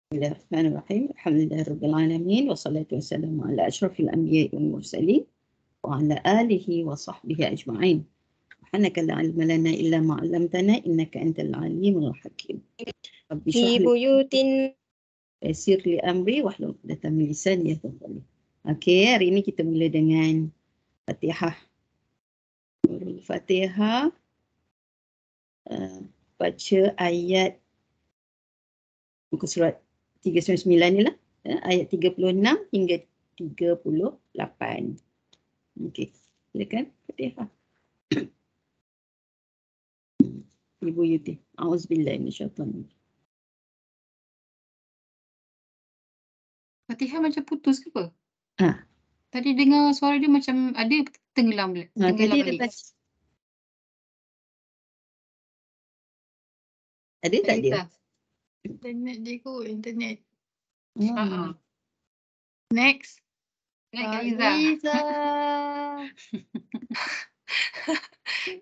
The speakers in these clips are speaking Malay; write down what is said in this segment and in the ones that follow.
Bismillahirrahmanirrahim. Alhamdulillahirabbil alamin wassalatu wassalamu ala asyrafil anbiya'i wal mursalin wa ala alihi wa sahbihi ajma'in. Subhanaka la ilma lana illa ma 'allamtana innaka antal alimul hakim. Rabbi Fi shrah li buyutin yassir li amri wahlul 'uqdatam min lisani yafqahu qawli. Okey, hari ini kita mula dengan Fatihah. Fatihah baca ayat muka surat 39 ni lah, ayat 36 hingga 38. Okey, silakan Fatihah. Ibu Yuti. Auzubillahi minasyaitanir. Fatihah macam putus ke apa? Ha. Tadi dengar suara dia macam ada tenggelam Tadi balik. dia baca. Ada tak dia? Internet dia kot, internet. Hmm. Next. Kak Liza.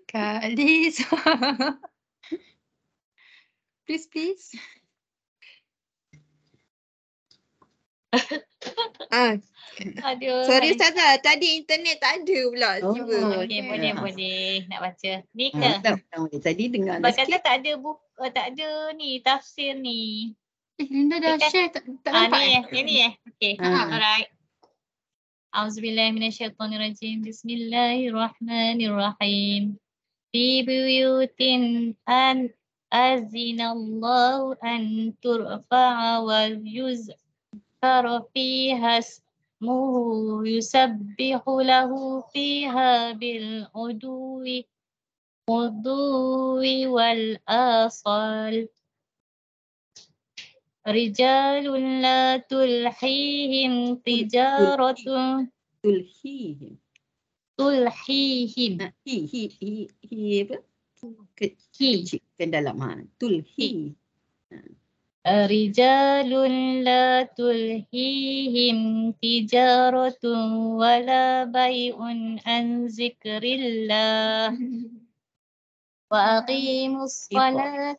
Kak Liza. Please. Aduh. Sorry Ustazah, tadi internet tak ada pula. Okey, boleh nak baca. Ni ke? Tadi dengar Sebab kata tak ada ni tafsir ni. Linda dah share tak nampak ni. Okey. Alright. Auzubillahi minasyaitonirrajim. Bismillahirrahmanirrahim. Fi buyutin azinallahu an turfa'a wa yuzkara fiha ismuhu yusabbihu lahu fiha bil udwi wal asal. Rijalun la tulhihim tijaratun Tulhihim. Hi apa? Kecil kan dalam tulhi. Rijalun la tulhihim tijaratun wala bai'un an zikrillah wa aqimus salat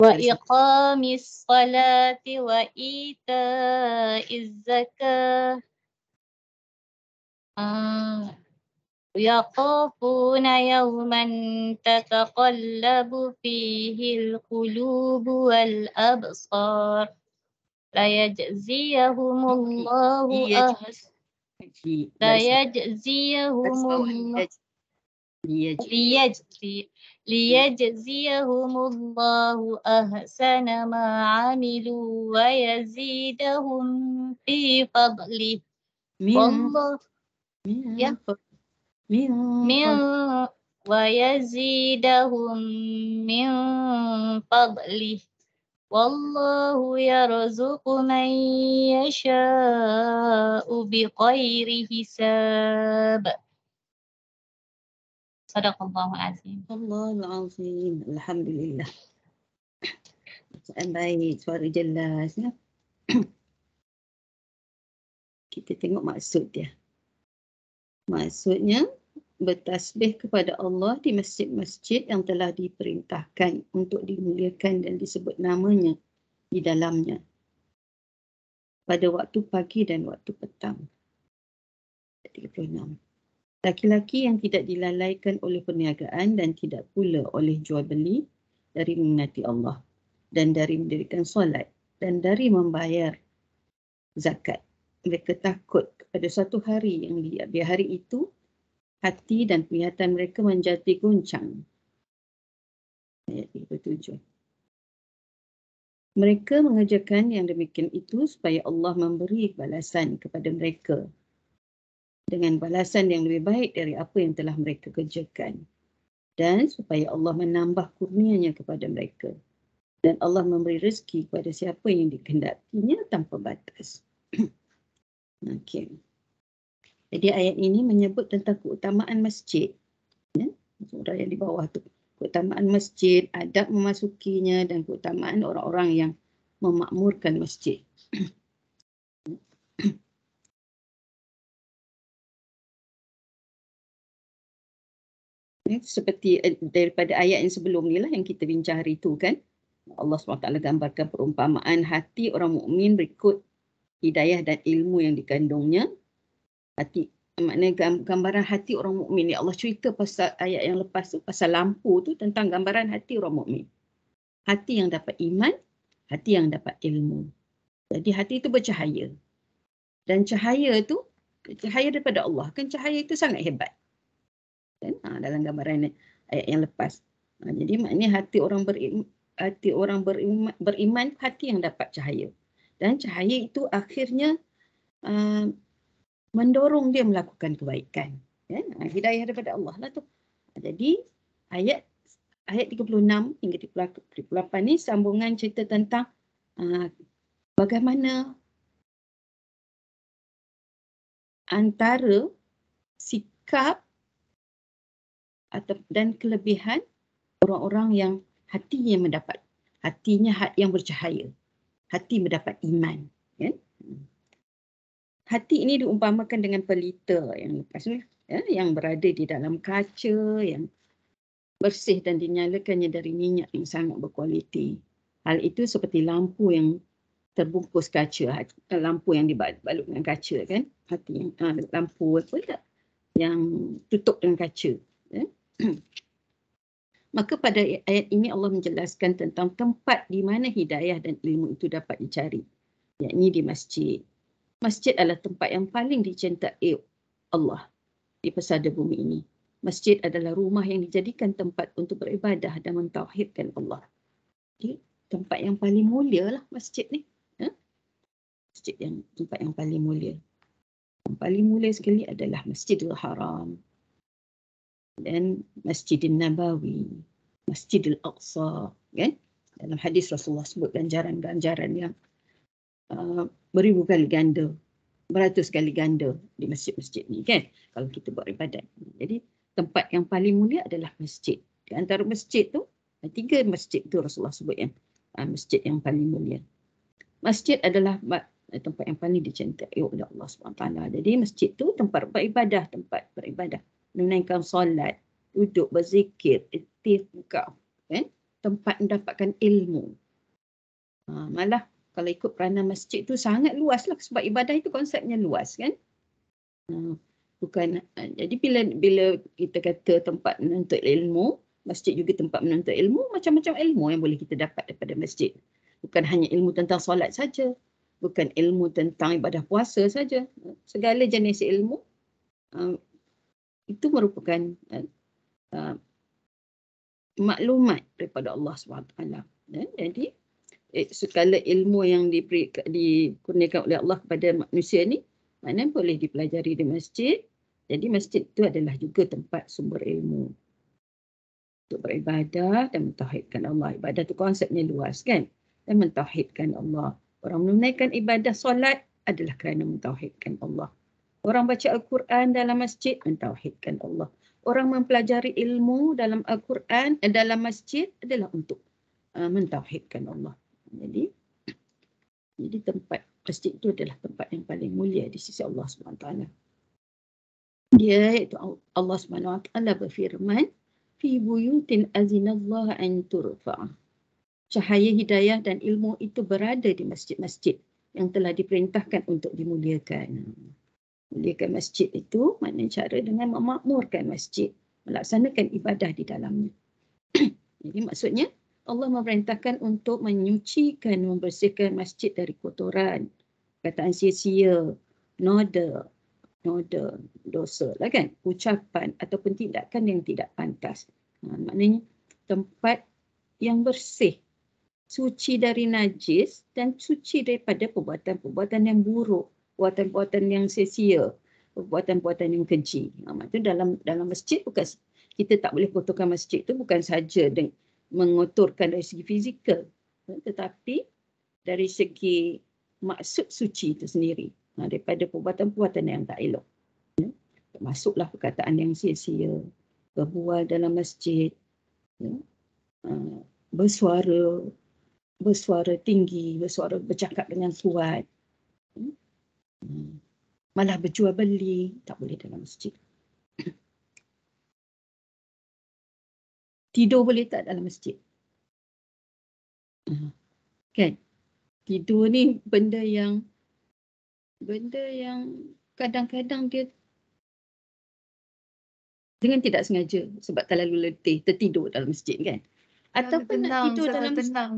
wa iqamis salati wa ita'iz zakah yaqafuna yawman tataqallabu fihi al-qulubu wal absar la yajziyahumullahu liyajziyahumullahu ahsana ma amilu wa yazidahum fi fadlih wa yazidahum min fadlih wallahu yarzuqu man yasha'u bighairi hisab. Sadaqallahul azim. Allahul azim. Alhamdulillah. Bacaan baik, suara jelas ya. Kita tengok maksud dia. Maksudnya bertasbih kepada Allah di masjid-masjid yang telah diperintahkan untuk dimuliakan dan disebut namanya di dalamnya pada waktu pagi dan waktu petang. 36. Laki-laki yang tidak dilalaikan oleh perniagaan dan tidak pula oleh jual beli dari meminati Allah dan dari mendirikan solat dan dari membayar zakat. Mereka takut kepada suatu hari yang di hari itu hati dan penglihatan mereka menjadi goncang. Ayat 37. Mereka mengerjakan yang demikian itu supaya Allah memberi balasan kepada mereka dengan balasan yang lebih baik dari apa yang telah mereka kerjakan dan supaya Allah menambah kurnianya kepada mereka dan Allah memberi rezeki kepada siapa yang dikehendakinya tanpa batas. Okey. Jadi ayat ini menyebut tentang keutamaan masjid. Ya, surah yang di bawah tu. Keutamaan masjid, adab memasukinya dan keutamaan orang-orang yang memakmurkan masjid. Seperti daripada ayat yang sebelum ni lah yang kita bincang hari tu kan. Allah SWT gambarkan perumpamaan hati orang mukmin berikut hidayah dan ilmu yang dikandungnya. Hati, maknanya gambaran hati orang mukmin. Ya Allah cerita pasal ayat yang lepas tu, pasal lampu tu, tentang gambaran hati orang mukmin. Hati yang dapat iman, hati yang dapat ilmu. Jadi hati itu bercahaya. Dan cahaya tu, cahaya daripada Allah. Kan cahaya itu sangat hebat. Kan? Dalam gambaran ayat yang lepas. Jadi maknanya hati orang beriman, hati yang dapat cahaya. Dan cahaya itu akhirnya mendorong dia melakukan kebaikan. Ya? Hidayah daripada Allah lah tu. Jadi ayat 36 hingga 38 ni sambungan cerita tentang bagaimana antara sikap dan kelebihan orang-orang yang hatinya mendapat, hatinya yang bercahaya, hati mendapat iman. Ya? Hati ini diumpamakan dengan pelita yang lepas ni, ya, yang berada di dalam kaca yang bersih dan dinyalakannya dari minyak yang sangat berkualiti. Hal itu seperti lampu yang terbungkus kaca, lampu yang dibalut dengan kaca kan, hati yang lampu apa tak, yang tutup dengan kaca. Ya? Maka pada ayat ini Allah menjelaskan tentang tempat di mana hidayah dan ilmu itu dapat dicari, yakni di masjid. Masjid adalah tempat yang paling dicintai Allah di pesada bumi ini. Masjid adalah rumah yang dijadikan tempat untuk beribadah dan mentauhidkan Allah. Jadi tempat yang paling mulia lah masjid ni. Masjid yang tempat yang paling mulia. Yang paling mulia sekali adalah Masjidil Haram dan Masjidil Nabawi, Masjidil Aqsa, kan? Dalam hadis Rasulullah sebut ganjaran-ganjaran yang beribu kali ganda, beratus kali ganda di masjid-masjid ni, kan? Kalau kita buat ibadat. Jadi tempat yang paling mulia adalah masjid. Di antara masjid tu, 3 masjid tu Rasulullah sebut yang masjid yang paling mulia. Masjid adalah tempat yang paling dicintai oleh Allah SWT. Jadi masjid tu tempat beribadah, menunaikan solat, duduk berzikir, iktikaf, kan? Tempat mendapatkan ilmu. Malah kalau ikut peranan masjid tu sangat luas lah, sebab ibadah itu konsepnya luas, kan? Jadi bila kita kata tempat menuntut ilmu, masjid juga tempat menuntut ilmu, macam-macam ilmu yang boleh kita dapat daripada masjid. Bukan hanya ilmu tentang solat saja, bukan ilmu tentang ibadah puasa saja. Segala jenis ilmu itu merupakan maklumat daripada Allah SWT. Jadi segala ilmu yang dikurniakan oleh Allah kepada manusia ni, mana boleh dipelajari di masjid. Jadi masjid itu adalah juga tempat sumber ilmu untuk beribadah dan mentauhidkan Allah. Ibadah itu konsepnya luas, kan? Dan mentauhidkan Allah. Orang menunaikan ibadah solat adalah kerana mentauhidkan Allah. Orang baca Al-Quran dalam masjid, mentauhidkan Allah. Orang mempelajari ilmu dalam Al-Quran, dalam masjid adalah untuk mentauhidkan Allah. Jadi tempat masjid itu adalah tempat yang paling mulia di sisi Allah SWT. Dia iaitu Allah SWT berfirman, fi buyutin azinallah an turfa'. Cahaya hidayah dan ilmu itu berada di masjid-masjid yang telah diperintahkan untuk dimuliakan. Muliakan masjid itu maknanya cara dengan memakmurkan masjid, melaksanakan ibadah di dalamnya. Jadi maksudnya Allah memerintahkan untuk menyucikan, membersihkan masjid dari kotoran, perkataan sia-sia, noda, dosa lah, kan? Ucapan ataupun tindakan yang tidak pantas. Maknanya tempat yang bersih, suci dari najis dan suci daripada perbuatan-perbuatan yang buruk, perbuatan-perbuatan yang sia-sia, perbuatan-perbuatan yang keji. Maksudnya dalam masjid bukan, kita tak boleh kotorkan masjid tu bukan saja mengotorkan dari segi fizikal, tetapi dari segi maksud suci itu sendiri, daripada perbuatan-perbuatan yang tak elok. Termasuklah perkataan yang sia-sia, berbual dalam masjid, bersuara tinggi, bercakap dengan kuat, malah berjual beli, tak boleh dalam masjid. Tidur boleh tak dalam masjid? Kan? Tidur ni benda yang kadang-kadang dia dengan tidak sengaja sebab terlalu letih tertidur dalam masjid kan. Ataupun nak tidur dalam tenang.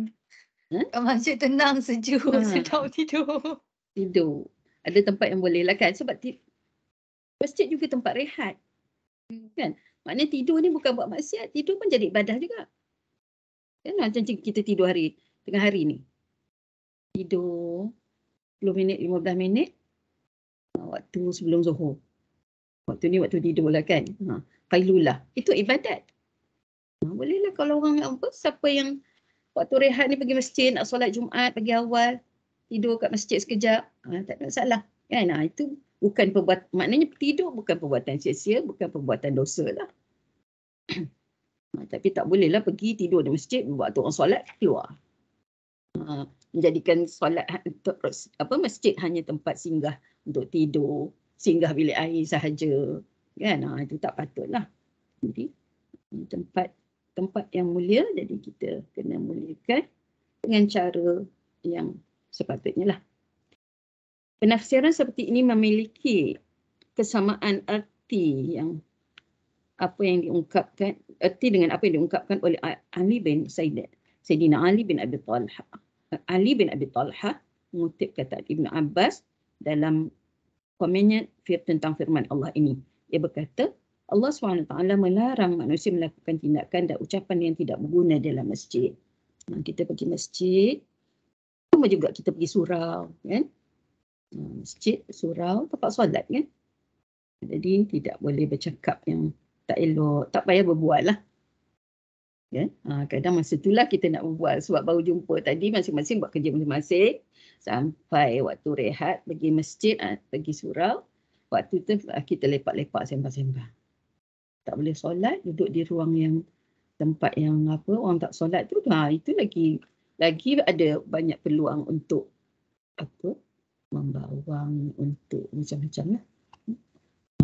Masjid tenang, sejuk, sedap tidur. Tidur. Ada tempat yang boleh lah kan. Sebab masjid juga tempat rehat. Kan? Maknanya tidur ni bukan buat maksiat. Tidur pun jadi ibadah juga. Kan? Macam kita tidur tengah hari ni. Tidur 10 minit, 15 minit. Waktu sebelum Zuhur. Waktu ni waktu tidur lah kan. Qailulah. Itu ibadat. Bolehlah kalau orang siapa yang waktu rehat ni pergi masjid, nak solat Jumaat pagi awal, tidur kat masjid sekejap, tak ada masalah. Kan? Itu bukan perbuatan, maknanya tidur bukan perbuatan sia-sia, bukan perbuatan dosa lah. Tapi tak bolehlah pergi tidur di masjid, waktu orang solat, keluar. Menjadikan solat, masjid hanya tempat singgah untuk tidur, singgah bilik air sahaja. Kan? Itu tak patutlah. Jadi, tempat yang mulia, jadi kita kena muliakan dengan cara yang sepatutnya lah. Penafsiran seperti ini memiliki kesamaan erti dengan apa yang diungkapkan oleh Sayyidina Ali bin Abi Talha mengutip kata Ibn Abbas dalam komennya tentang firman Allah ini. Ia berkata, Allah SWT melarang manusia melakukan tindakan dan ucapan yang tidak berguna dalam masjid. Kita pergi masjid, sama juga kita pergi surau, kan? Masjid, surau, tempat solat, kan? Jadi tidak boleh bercakap yang tak elok, tak payah berbual lah. Kan? Kadang masa itulah kita nak berbual sebab baru jumpa tadi, masing-masing buat kerja masing-masing. Sampai waktu rehat, pergi masjid, pergi surau, waktu tu kita lepak-lepak sembang-sembang. Tak boleh solat, duduk di ruang yang tempat yang orang tak solat tu, itu lagi ada banyak peluang untuk membawang, untuk macam-macam lah.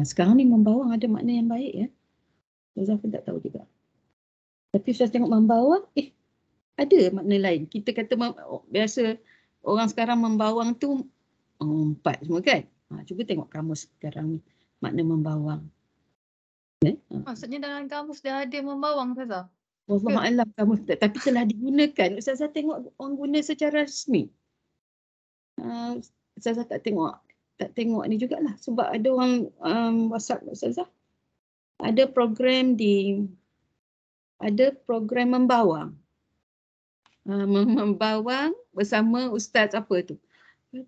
Sekarang ni membawang ada makna yang baik ya. Ustaz pun tak tahu juga. Tapi Ustaz tengok membawang, ada makna lain. Kita kata biasa orang sekarang membawang tu empat semua kan. Cuba tengok kamus sekarang ni, makna membawang. Maksudnya dalam kamus dah ada membawang, Ustazah? Wallahualam kamus tapi telah digunakan. Ustazah tengok orang guna secara rasmi. Ustazah tak tengok ni jugalah. Sebab ada orang WhatsApp Ustazah. Ada program membawang. Membawang bersama ustaz apa tu.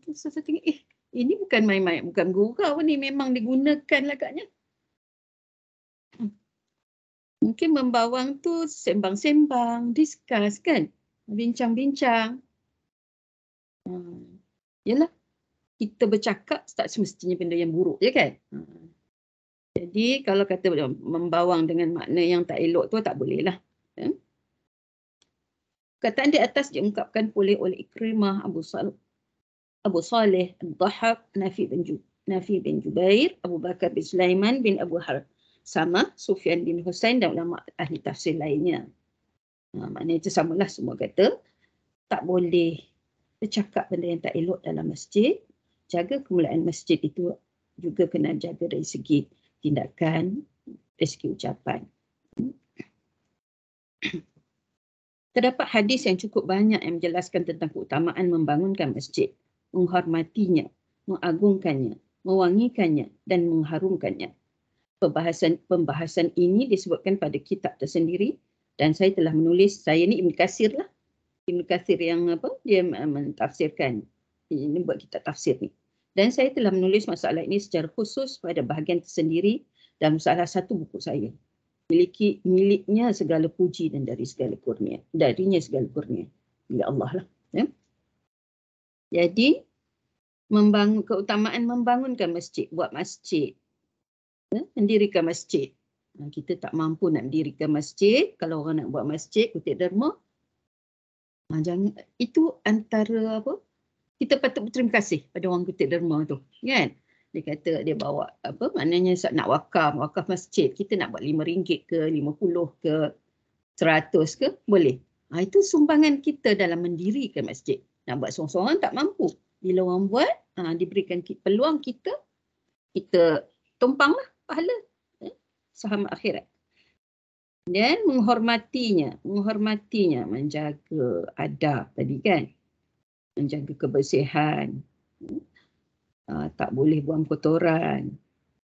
Ustazah tengok, ini bukan main-main, bukan gurau ni, memang digunakan lah agaknya. Mungkin membawang tu sembang-sembang, discuss kan, bincang-bincang. Yalah, kita bercakap tak semestinya benda yang buruk je kan. Jadi kalau kata membawang dengan makna yang tak elok tu tak boleh lah. Kataan di atas diungkapkan oleh Ikrimah, Abu Saleh, Ad-Dhahhak, Nafi bin Jubair, Abu Bakar bin Sulaiman bin Abu Harb. Sama Sufyan bin Husain dan ulama ahli tafsir lainnya. Maknanya itu samalah, semua kata tak boleh bercakap benda yang tak elok dalam masjid. Jaga kemuliaan masjid itu juga kena jaga dari segi tindakan, dari segi ucapan. Terdapat hadis yang cukup banyak yang menjelaskan tentang keutamaan membangunkan masjid, menghormatinya, mengagungkannya, mewangikannya dan mengharumkannya. Pembahasan ini disebutkan pada kitab tersendiri dan saya telah menulis, saya ni Ibn Katsir lah. Ibn Katsir yang dia mentafsirkan, ini buat kitab tafsir ni. Dan saya telah menulis masalah ini secara khusus pada bahagian tersendiri dalam salah satu buku saya. Miliknya segala puji dan darinya segala kurnia. Milik Allah lah. Ya. Jadi, keutamaan membangunkan masjid, buat masjid. Mendirikan masjid. Kita tak mampu nak mendirikan masjid. Kalau orang nak buat masjid, kutip derma, itu antara kita patut berterima kasih pada orang kutip derma tu, kan? Dia kata dia bawa maknanya nak wakaf masjid, kita nak buat RM5 ke, 50 ke, 100 ke, boleh. Itu sumbangan kita dalam mendirikan masjid. Nak buat seorang-seorang tak mampu. Bila orang buat, diberikan peluang kita tumpanglah pahala saham akhirat. Dan menghormatinya, menjaga adab tadi kan. Menjaga kebersihan. Tak boleh buang kotoran.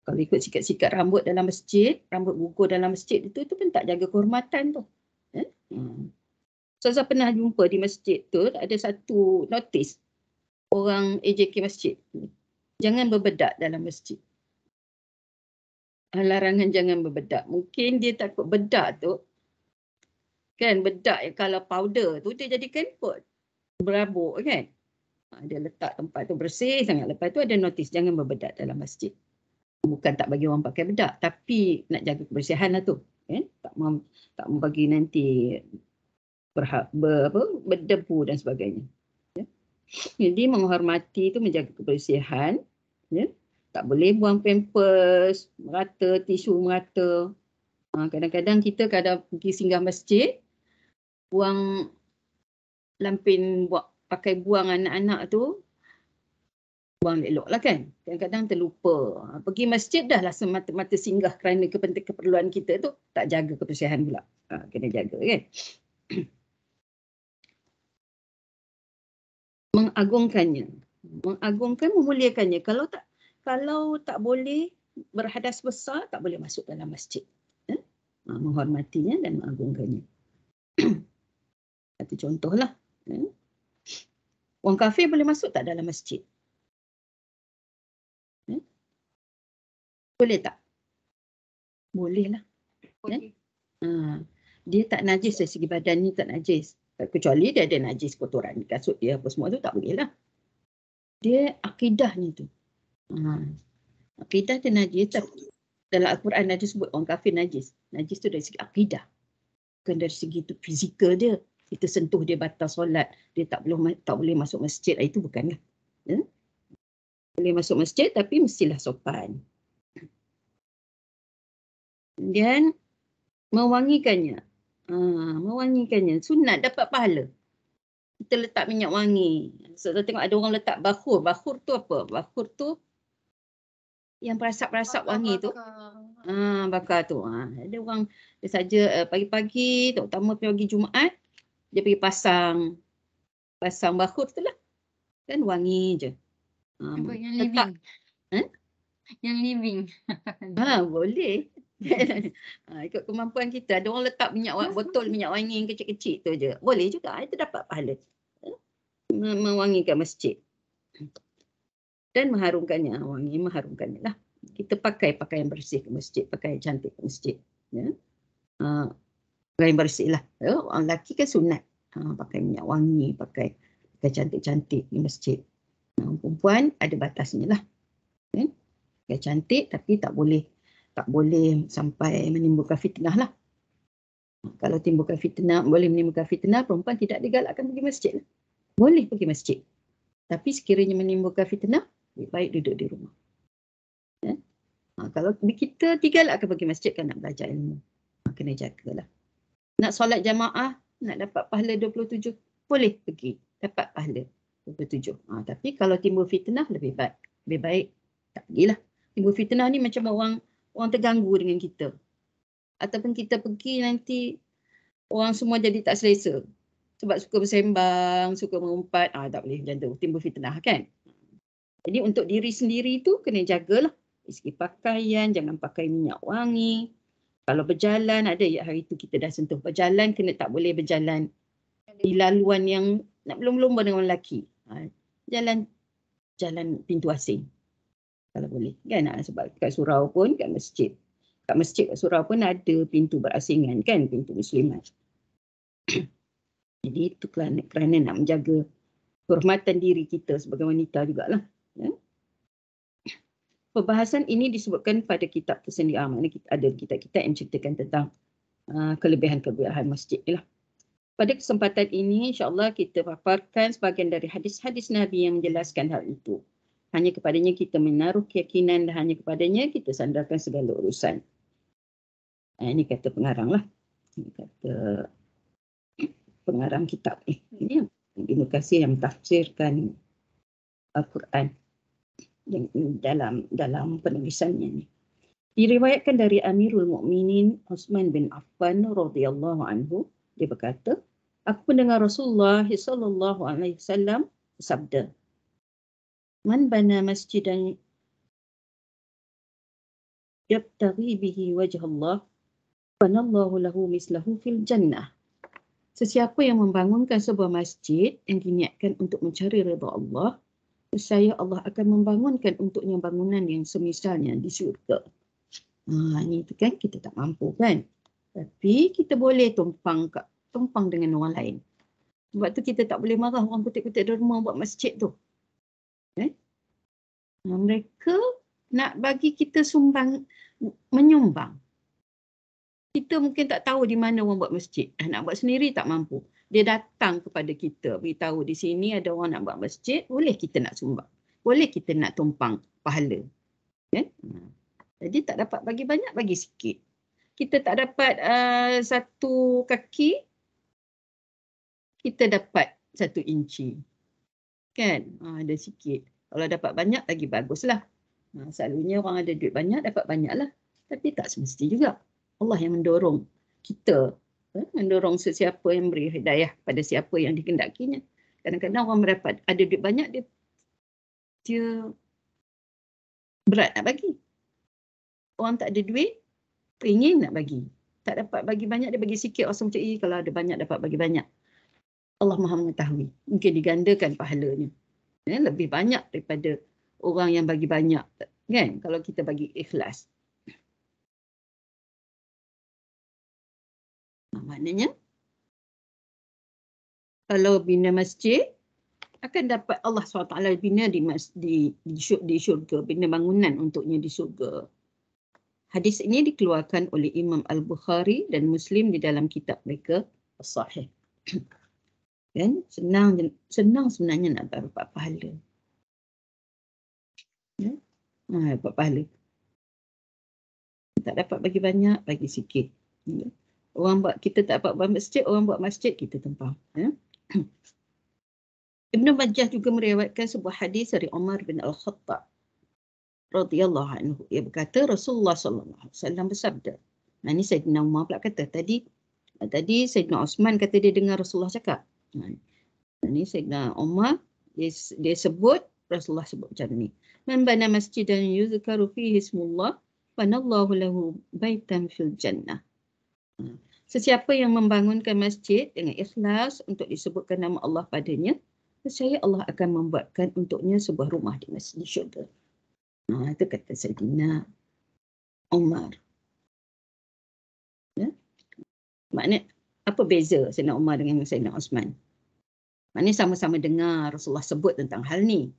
Kalau ikut sikat-sikat rambut dalam masjid, rambut gugur dalam masjid itu pun tak jaga kehormatan tu. Saya pernah jumpa di masjid tu ada satu notis orang AJK masjid. Jangan berbedak dalam masjid. Larangan jangan berbedak. Mungkin dia takut bedak tu, kan bedak kalau powder tu dia jadikan pot berabuk kan. Dia letak tempat tu bersih sangat. Lepas tu ada notis jangan berbedak dalam masjid. Bukan tak bagi orang pakai bedak, tapi nak jaga kebersihan lah tu. Kan? Tak mau bagi nanti berdebu dan sebagainya. Ya. Jadi menghormati itu menjaga kebersihan. Ya. Tak boleh buang pampers merata, tisu merata. Kadang-kadang kita pergi singgah masjid, buang lampin, pakai buang anak-anak tu, buang elok lah kan. Kadang-kadang terlupa. Pergi masjid dah lah semata-mata singgah kerana keperluan kita tu, tak jaga kebersihan pula. Kena jaga kan. Mengagungkannya, memuliakannya. Kalau tak boleh berhadas besar, tak boleh masuk dalam masjid. Menghormatinya dan mengagungkannya. Satu contohlah. Orang kafir boleh masuk tak dalam masjid? Boleh tak? Boleh lah. Boleh. Dia tak najis dari segi badan ni, tak najis. Kecuali dia ada najis kotoran kasut dia apa semua tu tak boleh lah. Dia akidahnya tu. Akidah dia najis. Dalam Al-Quran ada sebut orang kafir najis. Najis tu dari segi akidah. Bukan dari segi tu fizikal dia. Kita sentuh dia batal solat. Dia tak boleh masuk masjid. Itu bukanlah. Boleh masuk masjid tapi mestilah sopan. Dan mewangikannya. Sunat dapat pahala. Kita letak minyak wangi. So, tengok ada orang letak bakhur. Bakhur tu apa? Bakhur tu yang perasap-perasap wangi tu. Bakar tu. Ada orang dia saja pagi-pagi, terutama pagi Jumaat, dia pergi pasang bakhur tu lah. Kan wangi je. Yang living. Yang living. Boleh. Ikut kemampuan kita. Ada orang letak botol minyak wangi yang kecil-kecil tu je. Boleh juga. Itu dapat pahala. Mewangikan masjid. Dan mengharumkannya. Mengharumkannya lah. Kita pakai pakaian bersih ke masjid. Pakaian cantik ke masjid. Pakaian bersih lah. Orang lelaki kan sunat. Pakai minyak wangi. Pakai cantik-cantik di masjid. Perempuan ada batasnya lah. Pakai cantik tapi tak boleh sampai menimbulkan fitnah lah. Kalau boleh menimbulkan fitnah, perempuan tidak digalakkan pergi masjid lah. Boleh pergi masjid. Tapi sekiranya menimbulkan fitnah, lebih baik duduk di rumah. Kalau kita digalakkan pergi masjid kan nak belajar ilmu. Kena jagalah. Nak solat jamaah, nak dapat pahala 27, boleh pergi. Dapat pahala 27. Tapi kalau timbul fitnah, lebih baik tak pergilah. Timbul fitnah ni macam orang terganggu dengan kita. Ataupun kita pergi nanti orang semua jadi tak selesa. Sebab suka bersembang, suka mengumpat. Tak boleh macam tu. Timbul fitnah kan. Jadi untuk diri sendiri tu kena jagalah. Dari segi pakaian, jangan pakai minyak wangi. Kalau berjalan, ada hari tu kita dah sentuh. Berjalan tak boleh berjalan di laluan yang nak berlomba-lomba dengan orang lelaki. Jalan pintu asing. Kalau boleh. Kan? Sebab kat surau pun, kat masjid. Kat masjid kat surau pun ada pintu berasingan kan, pintu muslimat. Jadi itu kerana nak menjaga kehormatan diri kita sebagai wanita jugalah. Perbahasan ini disebutkan pada kitab tersendiri. Maknanya ada kitab-kitab yang menceritakan tentang kelebihan-kelebihan masjid lah. Pada kesempatan ini, insyaAllah kita paparkan sebahagian dari hadis-hadis Nabi yang menjelaskan hal itu. Hanya kepadanya kita menaruh keyakinan dan hanya kepadanya kita sandarkan segala urusan. Ini kata pengarang lah. Ini kata pengarang kitab ni. Ini Ibnu Katsir yang tafsirkan Al-Quran yang dalam penulisannya ni. Diriwayatkan dari Amirul Mukminin Utsman bin Affan radhiyallahu anhu, dia berkata, aku mendengar Rasulullah sallallahu alaihi wasallam bersabda, man bana masjidan yabtaghi bihi wajh Allah banallahu lahu mislahu fil jannah. Sesiapa yang membangunkan sebuah masjid yang diniatkan untuk mencari redha Allah, saya Allah akan membangunkan untuknya bangunan yang semisalnya di syurga. Ni tu kan kita tak mampu kan. Tapi kita boleh tumpang dengan orang lain. Sebab tu kita tak boleh marah orang kutip-kutip derma buat masjid tu. Mereka nak bagi kita menyumbang. Kita mungkin tak tahu di mana orang buat masjid. Nak buat sendiri tak mampu. Dia datang kepada kita, beritahu di sini ada orang nak buat masjid, boleh kita nak sumbang. Boleh kita nak tumpang pahala. Jadi tak dapat bagi banyak, bagi sikit. Kita tak dapat 1 kaki, kita dapat 1 inci. Kan? Ada sikit. Kalau dapat banyak, lagi baguslah. Selalunya orang ada duit banyak, dapat banyaklah. Tapi tak semesti juga. Allah yang mendorong kita, mendorong sesiapa yang beri hidayah pada siapa yang dikehendakinya. Kadang-kadang orang mendapat ada duit banyak, dia berat nak bagi. Orang tak ada duit, ingin nak bagi. Tak dapat bagi banyak, dia bagi sikit. Rasa macam, kalau ada banyak, dapat bagi banyak. Allah Maha mengetahui. Mungkin digandakan pahalanya. Lebih banyak daripada orang yang bagi banyak. Kan? Kalau kita bagi ikhlas. Maknanya, kalau bina masjid, akan dapat Allah SWT bina di syurga. Bina bangunan untuknya di syurga. Hadis ini dikeluarkan oleh Imam Al-Bukhari dan Muslim di dalam kitab mereka As-Sahih. Kan? Senang sebenarnya nak dapat pahala. Dapat pahala. Tak dapat bagi banyak, bagi sikit. Kita tak dapat buat masjid, orang buat masjid, kita tumpang. Ibnu Majah juga meriwayatkan sebuah hadis dari Umar bin Al-Khattab radhiyallahu anhu. Ia berkata Rasulullah sallallahu alaihi wasallam bersabda. Ini Sayyidina Umar pula kata. Tadi Sayyidina Osman kata dia dengar Rasulullah cakap. Ini Sayyidina Umar dia sebut, Rasulullah sebut macam ni. Man bana masjidan yuzkaru fihi ismullah banallahu lahu baitan fil jannah. Sesiapa yang membangunkan masjid dengan ikhlas untuk disebutkan nama Allah padanya, percaya Allah akan membuatkan untuknya sebuah rumah di masjid syurga. Itu kata Sayyidina Umar. Maknanya, apa beza Sayyidina Umar dengan Sayyidina Osman? Maknanya sama-sama dengar Rasulullah sebut tentang hal ni.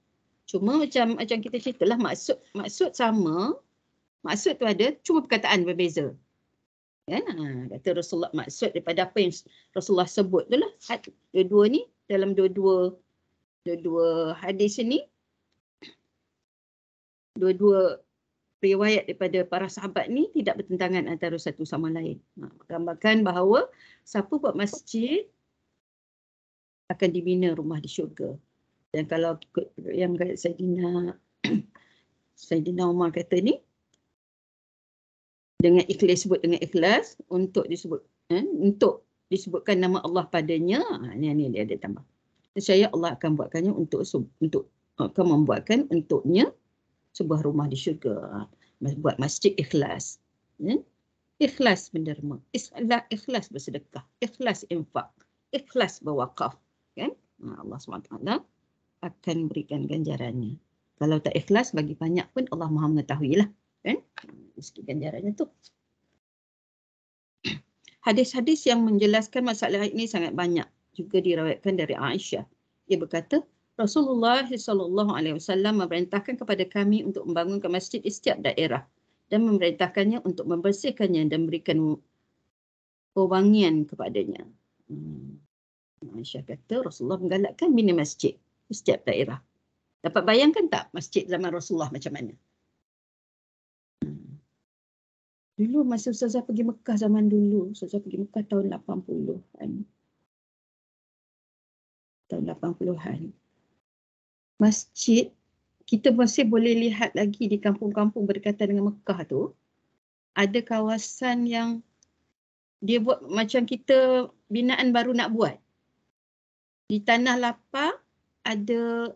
Cuma macam kita ceritalah, maksud sama. Maksud tu ada, cuma perkataan berbeza. Kata Rasulullah, maksud daripada apa yang Rasulullah sebut tu lah. Dua-dua ni, dalam dua-dua hadis ni, dua-dua riwayat daripada para sahabat ni tidak bertentangan antara satu sama lain. Menggambarkan bahawa siapa buat masjid akan dibina rumah di syurga. Dan kalau yang Sayyidina Umar kata ni, dengan ikhlas, sebut dengan ikhlas untuk disebutkan nama Allah padanya, ni dia ada tambah. Percaya Allah akan buatkannya akan membuatkan untuknya sebuah rumah di syurga. Buat masjid ikhlas. Ikhlas menderma. Ikhlas bersedekah. Ikhlas infak. Ikhlas berwakaf. Kan? Allah SWT akan berikan ganjarannya. Kalau tak ikhlas, bagi banyak pun Allah Maha mengetahui lah. Kan? Sikit ganjarannya tu. Hadis-hadis yang menjelaskan masalah ini sangat banyak. Juga diriwayatkan dari Aisyah. Dia berkata, Rasulullah SAW memerintahkan kepada kami untuk membangunkan masjid di setiap daerah dan memerintahkannya untuk membersihkannya dan memberikan pewangian kepadanya. Aisyah kata Rasulullah menggalakkan bina masjid di setiap daerah. Dapat bayangkan tak masjid zaman Rasulullah macam mana? Dulu masa Ustazah pergi Mekah zaman dulu, Ustazah pergi Mekah tahun 80-an. tahun 80-an. Masjid, kita masih boleh lihat lagi di kampung-kampung berdekatan dengan Mekah tu, ada kawasan yang dia buat macam kita binaan baru nak buat. Di tanah lapang ada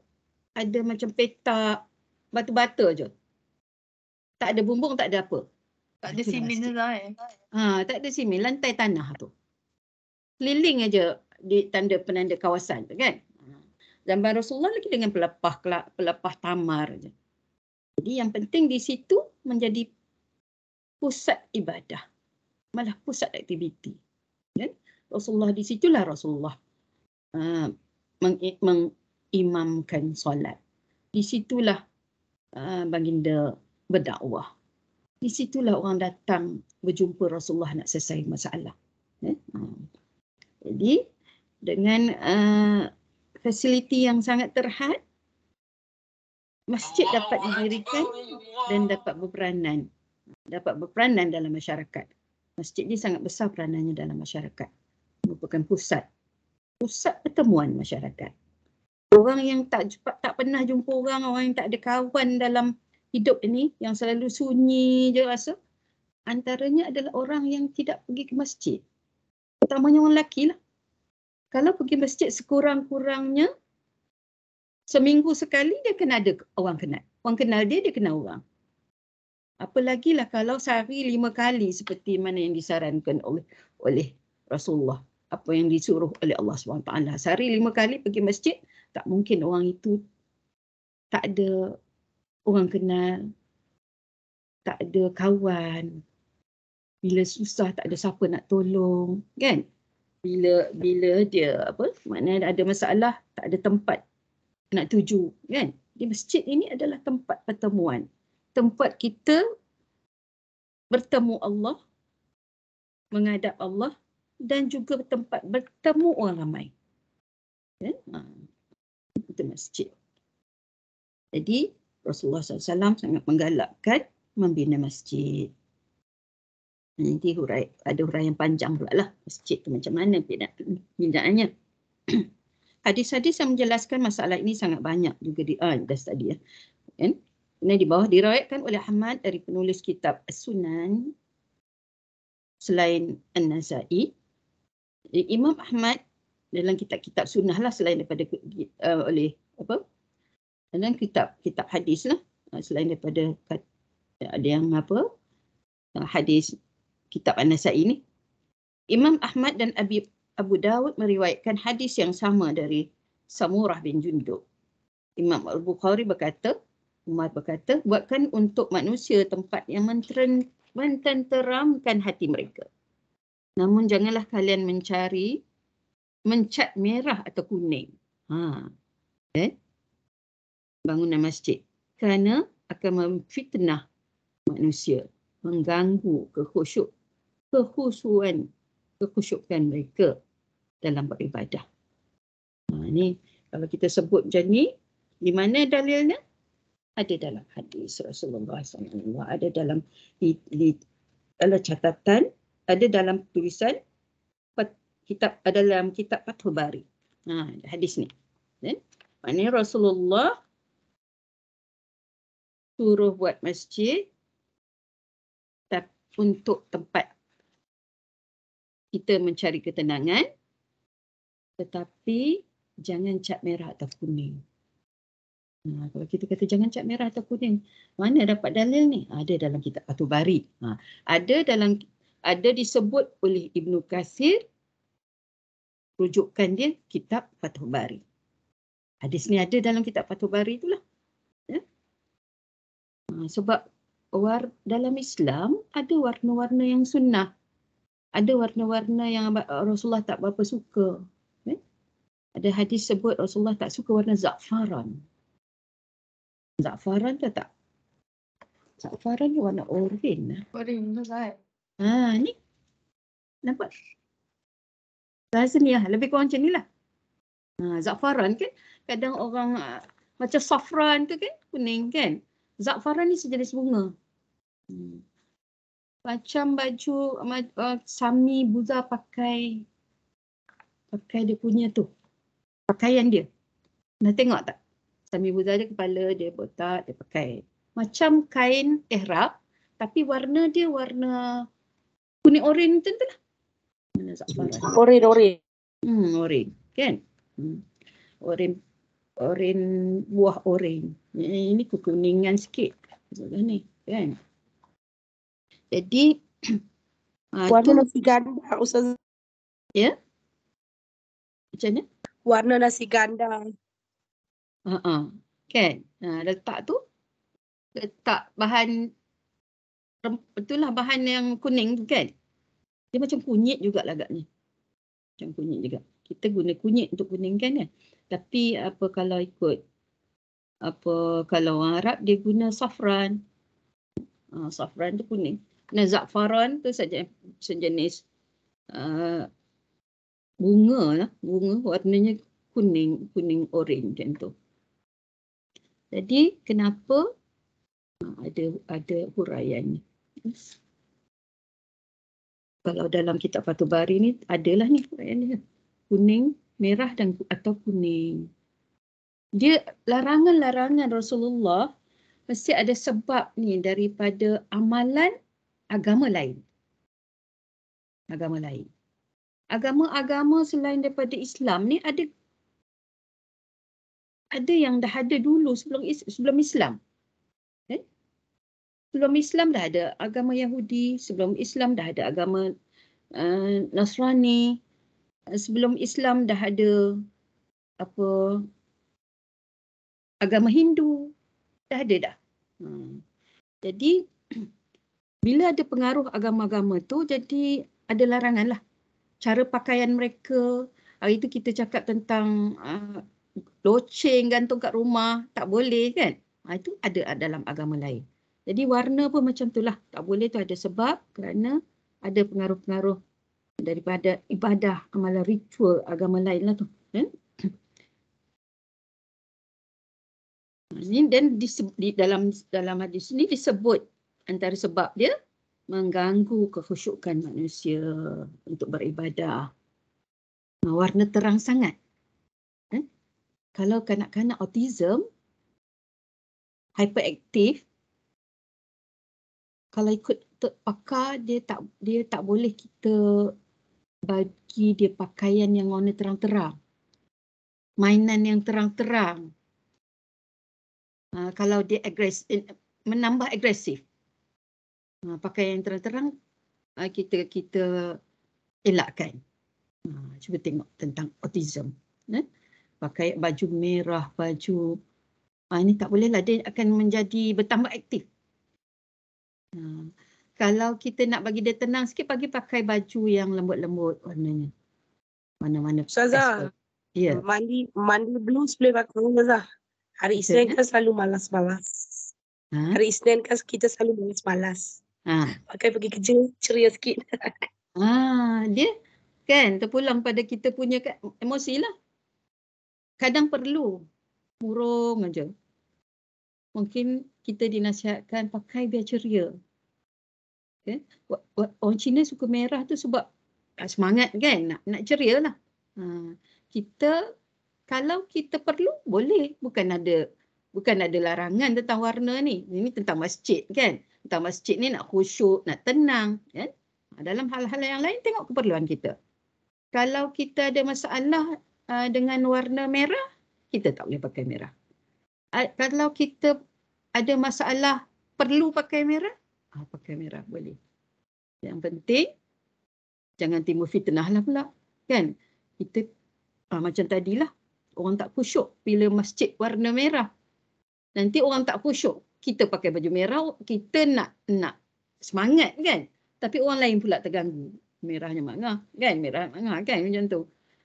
macam petak, batu-bata je. Tak ada bumbung, tak ada apa. Tak ada simen tu lah Tak ada simen, lantai tanah tu. Keliling aja di tanda penanda kawasan tu kan. Zaman Rasulullah lagi dengan pelepah tamar je. Jadi yang penting di situ menjadi pusat ibadah. Malah pusat aktiviti. Kan? Rasulullah di situlah Rasulullah mengimamkan solat. Di situlah baginda berdakwah. Di situlah orang datang berjumpa Rasulullah nak selesai masalah. Jadi dengan fasiliti yang sangat terhad, masjid dapat didirikan dan dapat berperanan dalam masyarakat. Masjid ini sangat besar peranannya dalam masyarakat. Merupakan pusat pertemuan masyarakat. Orang yang tak pernah jumpa orang yang tak ada kawan dalam hidup ini, yang selalu sunyi je rasa, antaranya adalah orang yang tidak pergi ke masjid. Utamanya orang lelaki lah. Kalau pergi masjid sekurang-kurangnya seminggu sekali dia kena ada orang kenal. Orang kenal dia kenal orang. Apalagilah kalau sehari 5 kali seperti mana yang disarankan oleh Rasulullah. Apa yang disuruh oleh Allah SWT. Sehari 5 kali pergi masjid, tak mungkin orang itu tak ada orang kenal, tak ada kawan. Bila susah tak ada siapa nak tolong, kan? Bila dia maknanya ada masalah, tak ada tempat nak tuju, kan? Di masjid ini adalah tempat pertemuan. Tempat kita bertemu Allah, menghadap Allah dan juga tempat bertemu orang ramai. Itu masjid. Jadi Rasulullah SAW sangat menggalakkan membina masjid. Nanti ada huraian panjang pula lah masjid tu macam mana binaannya. Hadis-hadis yang menjelaskan masalah ini sangat banyak juga dah tadi ya. Kan? Ini di bawah diriwayatkan oleh Ahmad dari penulis kitab As-Sunan selain An-Nasa'i. Imam Ahmad dalam kitab-kitab sunnah lah selain daripada dalam kitab hadis lah selain daripada ada yang hadis kitab An-Nasa'i ni. Imam Ahmad dan Abu Dawud meriwayatkan hadis yang sama dari Samurah bin Jundub. Imam Al-Bukhari berkata, Umar berkata, buatkan untuk manusia tempat yang mententeramkan hati mereka. Namun janganlah kalian mencat merah atau kuning. Bangunan masjid. Kerana akan memfitnah manusia, mengganggu kekhusyukan mereka dalam beribadah. Ni kalau kita sebut macam ni, di mana dalilnya? Ada dalam hadis Rasulullah SAW, ada dalam catatan, ada dalam tulisan dalam kitab Fathul Bari. Hadis ni. Maknanya Rasulullah suruh buat masjid untuk tempat kita mencari ketenangan, tetapi jangan cat merah atau kuning. Kalau kita kata jangan cat merah atau kuning, mana dapat dalil ni? Ada dalam kitab Fathul Bari. Ada disebut oleh Ibnu Katsir, rujukan dia kitab Fathul Bari. Hadis ni ada dalam kitab Fathul Bari itulah. Sebab dalam Islam ada warna-warna yang sunnah. Ada warna-warna yang Rasulullah tak berapa suka. Ada hadis sebut Rasulullah tak suka warna za'faran. Za'faran tu tak? Za'faran ni warna oranye. Oranye tu kan? Ni. Nampak? Bahasa ni lah. Lebih kurang macam ni lah. Za'faran kan? Kadang orang macam safran tu kan? Kuning kan? Za'faran ni sejenis bunga. Macam baju Sami Buza pakai dia punya tu. pakaian dia. Pernah tengok tak? Sami Buza dia kepala dia botak, dia pakai macam kain ihram tapi warna dia warna kuning oren macam tu lah. Mana za'faran? Oren. Oren kan? Oren buah oren. Ini kekuningan sikit. Ni kan? Jadi warna nasi ganda Ustazah. Ya? Macam mana? Warna nasi ganda. Kan? Letak bahan itulah bahan yang kuning tu kan. Dia macam kunyit juga agaknya. Macam kunyit juga. Kita guna kunyit untuk kuningkan kan. Tapi kalau ikut kalau orang Arab dia guna safran. Safran tu kuning. Nah, za'faran tu sejenis bunga lah. Bunga warnanya kuning oren macam tu. Jadi kenapa ada huraiannya. Kalau dalam kitab Fathul Bari ni adalah ni huraian dia. Kuning, merah atau kuning. Dia larangan-larangan Rasulullah mesti ada sebab ni daripada amalan agama lain. Agama-agama selain daripada Islam ni ada yang dah ada dulu sebelum Islam. Sebelum Islam dah ada agama Yahudi, sebelum Islam dah ada agama Nasrani, sebelum Islam dah ada agama Hindu, dah ada dah. Jadi bila ada pengaruh agama-agama tu, jadi ada larangan lah. Cara pakaian mereka, hari tu kita cakap tentang loceng gantung kat rumah, tak boleh kan? Itu ada dalam agama lain. Jadi warna pun macam itulah. Tak boleh tu ada sebab kerana ada pengaruh-pengaruh daripada ibadah, amalan ritual agama lain lah tu. Dan dalam hadis ni disebut antara sebab dia mengganggu kekhusyukan manusia untuk beribadah. Warna terang sangat. Kalau kanak-kanak autism, hyperaktif, kalau ikut pakar dia tak boleh kita bagi dia pakaian yang warna terang-terang, mainan yang terang-terang. Kalau dia menambah agresif, pakaian yang terang-terang kita elakkan. Cuba tengok tentang autism. Pakai baju merah, baju ini tak boleh lah, dia akan bertambah aktif. Kalau kita nak bagi dia tenang sikit, pakai baju yang lembut-lembut warnanya. Mana-mana. Ustazah, mandi blues boleh pakai Ustazah. Hari Isnin kan selalu malas-malas. Hari Isnin kan kita selalu malas-malas. Pakai pergi kerja, ceria sikit. Dia kan terpulang pada kita punya emosi lah. Kadang perlu murung aja. Mungkin kita dinasihatkan pakai biar ceria. Okay? Orang Cina suka merah tu sebab semangat kan, nak ceria lah. Kalau kita perlu boleh, bukan ada larangan tentang warna ni. Ini tentang masjid kan. Tentang masjid ni nak khusyuk, nak tenang kan. Dalam hal-hal yang lain tengok keperluan kita. Kalau kita ada masalah dengan warna merah, kita tak boleh pakai merah. Kalau kita ada masalah perlu pakai merah, pakai merah boleh. Yang penting jangan timbul fitnah lah pula. Kan? Kita macam tadilah, orang tak khusyuk bila masjid warna merah. Nanti orang tak khusyuk. Kita pakai baju merah, kita nak semangat kan. Tapi orang lain pula terganggu. Merahnya mangah kan? Merah mangah kan macam tu.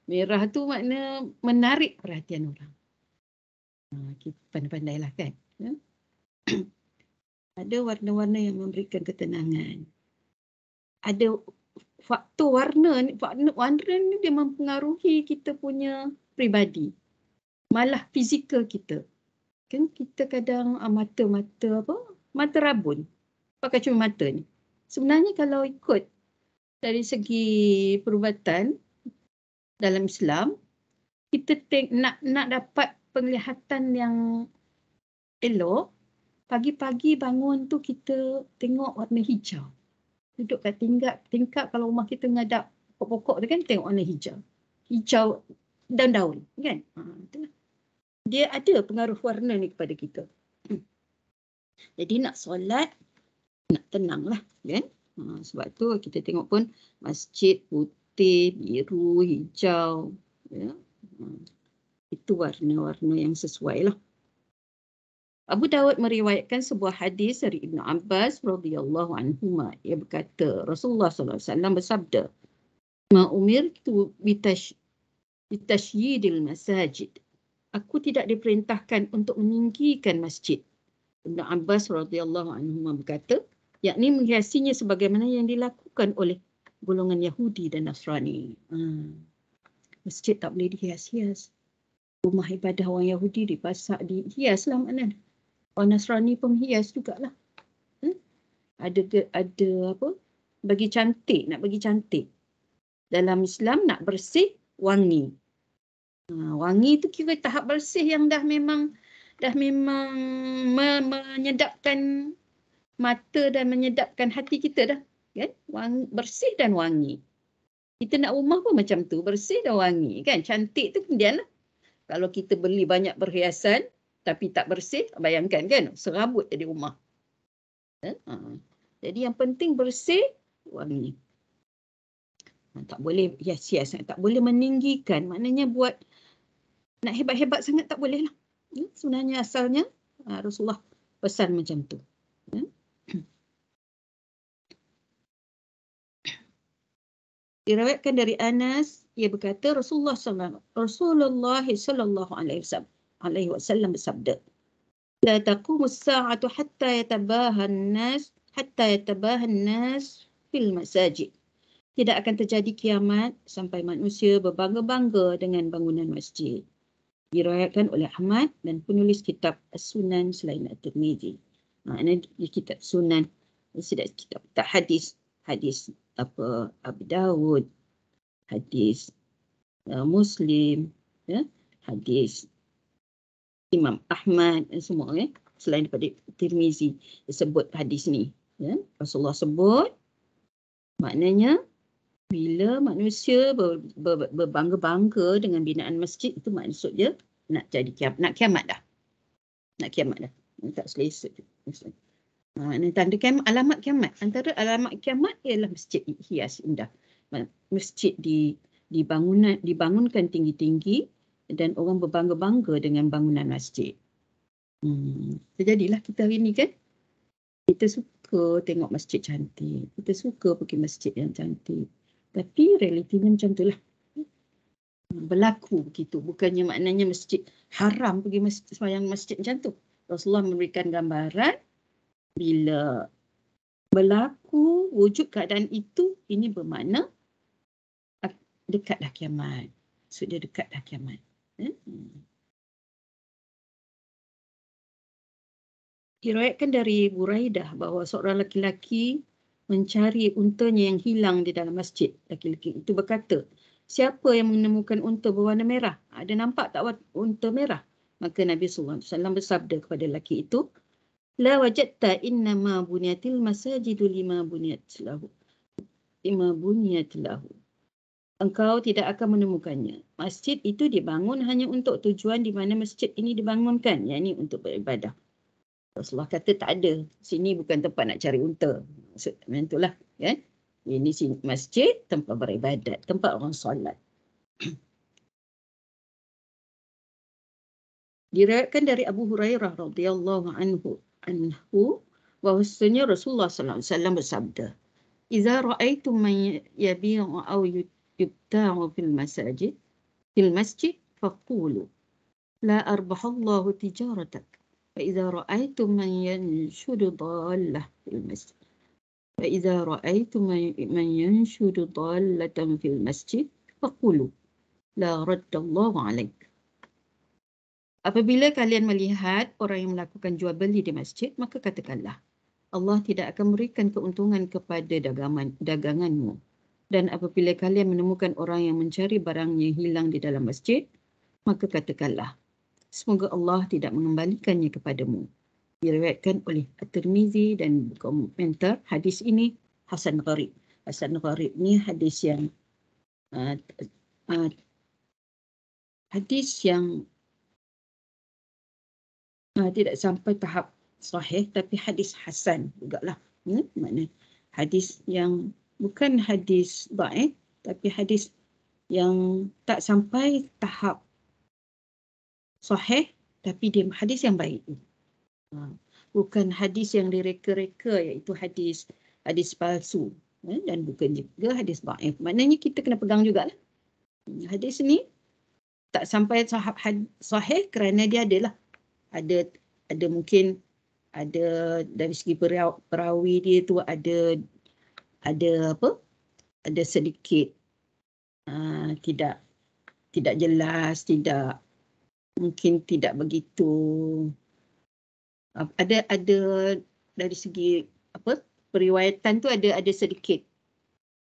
Merah tu makna menarik perhatian orang. Kita pandai-pandailah kan. Ada warna-warna yang memberikan ketenangan. Ada faktor warna ni dia mempengaruhi kita punya pribadi. Malah fizikal kita. Kan kita kadang mata rabun. Pakai cuma mata ni. Sebenarnya kalau ikut dari segi perubatan dalam Islam, kita nak dapat penglihatan yang elok, pagi-pagi bangun tu kita tengok warna hijau. Duduk kat tingkap kalau rumah kita ngadap pokok-pokok tu kan, tengok warna hijau. Hijau daun-daun kan. Itulah. Dia ada pengaruh warna ni kepada kita. Jadi nak solat, nak tenang lah kan. Sebab tu kita tengok pun masjid putih, biru, hijau. Ya. Itu warna-warna yang sesuai lah. Abu Dawud meriwayatkan sebuah hadis dari Ibnu Abbas radhiyallahu anhuma. Ia berkata, Rasulullah sallallahu alaihi wasallam bersabda, "Ma umirtu bitashyidil masajid." Aku tidak diperintahkan untuk meninggikan masjid. Ibnu Abbas radhiyallahu anhuma berkata, yakni menghiasinya sebagaimana yang dilakukan oleh golongan Yahudi dan Nasrani. Masjid tak boleh dihias-hias. Rumah ibadah orang Yahudi dihias lah maknanya. Orang Nasrani pun hias jugalah. Ada apa? Bagi cantik, nak bagi cantik. Dalam Islam nak bersih, wangi. Wangi tu kira tahap bersih yang dah memang menyedapkan mata dan menyedapkan hati kita dah. Kan? Bersih dan wangi. Kita nak rumah pun macam tu, bersih dan wangi. Kan? Cantik tu kemudian lah. Kalau kita beli banyak perhiasan, tapi tak bersih, bayangkan kan, serabut jadi rumah. Jadi yang penting bersih, wangi. Tak boleh hias-hias, tak boleh meninggikan. Maknanya buat, nak hebat-hebat sangat tak boleh lah. Sebenarnya asalnya Rasulullah pesan macam tu. Diriwayatkan dari Anas, ia berkata Rasulullah sallallahu alaihi wasallam bersabda, la taqumu as-sa'atu hatta yatabaha an-nas fil masajid. Tidak akan terjadi kiamat sampai manusia berbangga-bangga dengan bangunan masjid. Diriwayatkan oleh Ahmad dan penulis kitab As-Sunan selain At-Tirmizi. Ini kitab Sunan, kitab hadis apa Abu Dawud, hadis Muslim, ya, hadis Imam Ahmad dan semua selain daripada Tirmizi disebut hadis ni. Ya. Rasulullah sebut maknanya bila manusia berbangga-bangga dengan binaan masjid, itu maksudnya nak kiamat dah. Nak kiamat dah. Tak selesa. Tanda kiamat, alamat kiamat. Antara alamat kiamat ialah masjid hias indah. Masjid dibangunkan tinggi-tinggi dan orang berbangga-bangga dengan bangunan masjid. Terjadilah kita hari ni kan. Kita suka tengok masjid cantik. Kita suka pergi masjid yang cantik. Tapi realitinya macam itulah. Berlaku begitu. Bukannya maknanya masjid haram pergi sembahyang masjid macam tu. Rasulullah memberikan gambaran bila berlaku wujud keadaan itu, ini bermakna dekatlah kiamat. Maksudnya dekatlah kiamat. Diriwayatkan dari Buraidah bahawa seorang lelaki mencari untanya yang hilang di dalam masjid. Lelaki itu berkata, siapa yang menemukan unta berwarna merah? Ada nampak tak unta merah? Maka Nabi SAW bersabda kepada lelaki itu, la wajadta innama bunyatil masajidu lima bunyat lahu. Engkau tidak akan menemukannya. Masjid itu dibangun hanya untuk tujuan di mana masjid ini dibangunkan, yakni untuk beribadah. Rasulullah kata tak ada. Sini bukan tempat nak cari unta. Maksudnya itulah. Kan? Ini masjid, tempat beribadat. Tempat orang solat. Diriwayatkan dari Abu Hurairah radhiyallahu anhu bahwasanya Rasulullah sallallahu alaihi wasallam bersabda, "Idza ra'aitum man yabi'u aw yubta'u fil masjid faqulu la arbahallahu tijaratak. فإذا رأيتم من ينشد ضالة في المسجد في المسجد فقولوا لا رد الله عليك." Apabila kalian melihat orang yang melakukan jual beli di masjid, maka katakanlah, Allah tidak akan memberikan keuntungan kepada daganganmu. Dan apabila kalian menemukan orang yang mencari barangnya hilang di dalam masjid, maka katakanlah, semoga Allah tidak mengembalikannya kepadamu. Diriwayatkan oleh At-Tirmizi dan komentar hadis ini Hasan Gharib. Hasan Gharib ni hadis yang tidak sampai tahap sahih, tapi hadis hasan jugalah. Maknanya hadis yang bukan hadis dhaif, tapi hadis yang tak sampai tahap sahih, tapi dia hadis yang baik. Bukan hadis yang direka-reka, iaitu hadis palsu, dan bukan juga hadis dhaif. Maknanya kita kena pegang jugalah. Hadis ni tak sampai tahap sahih kerana dia adalah ada mungkin ada dari segi perawi dia tu ada sedikit tidak jelas, mungkin tidak begitu ada dari segi periwayatan tu ada sedikit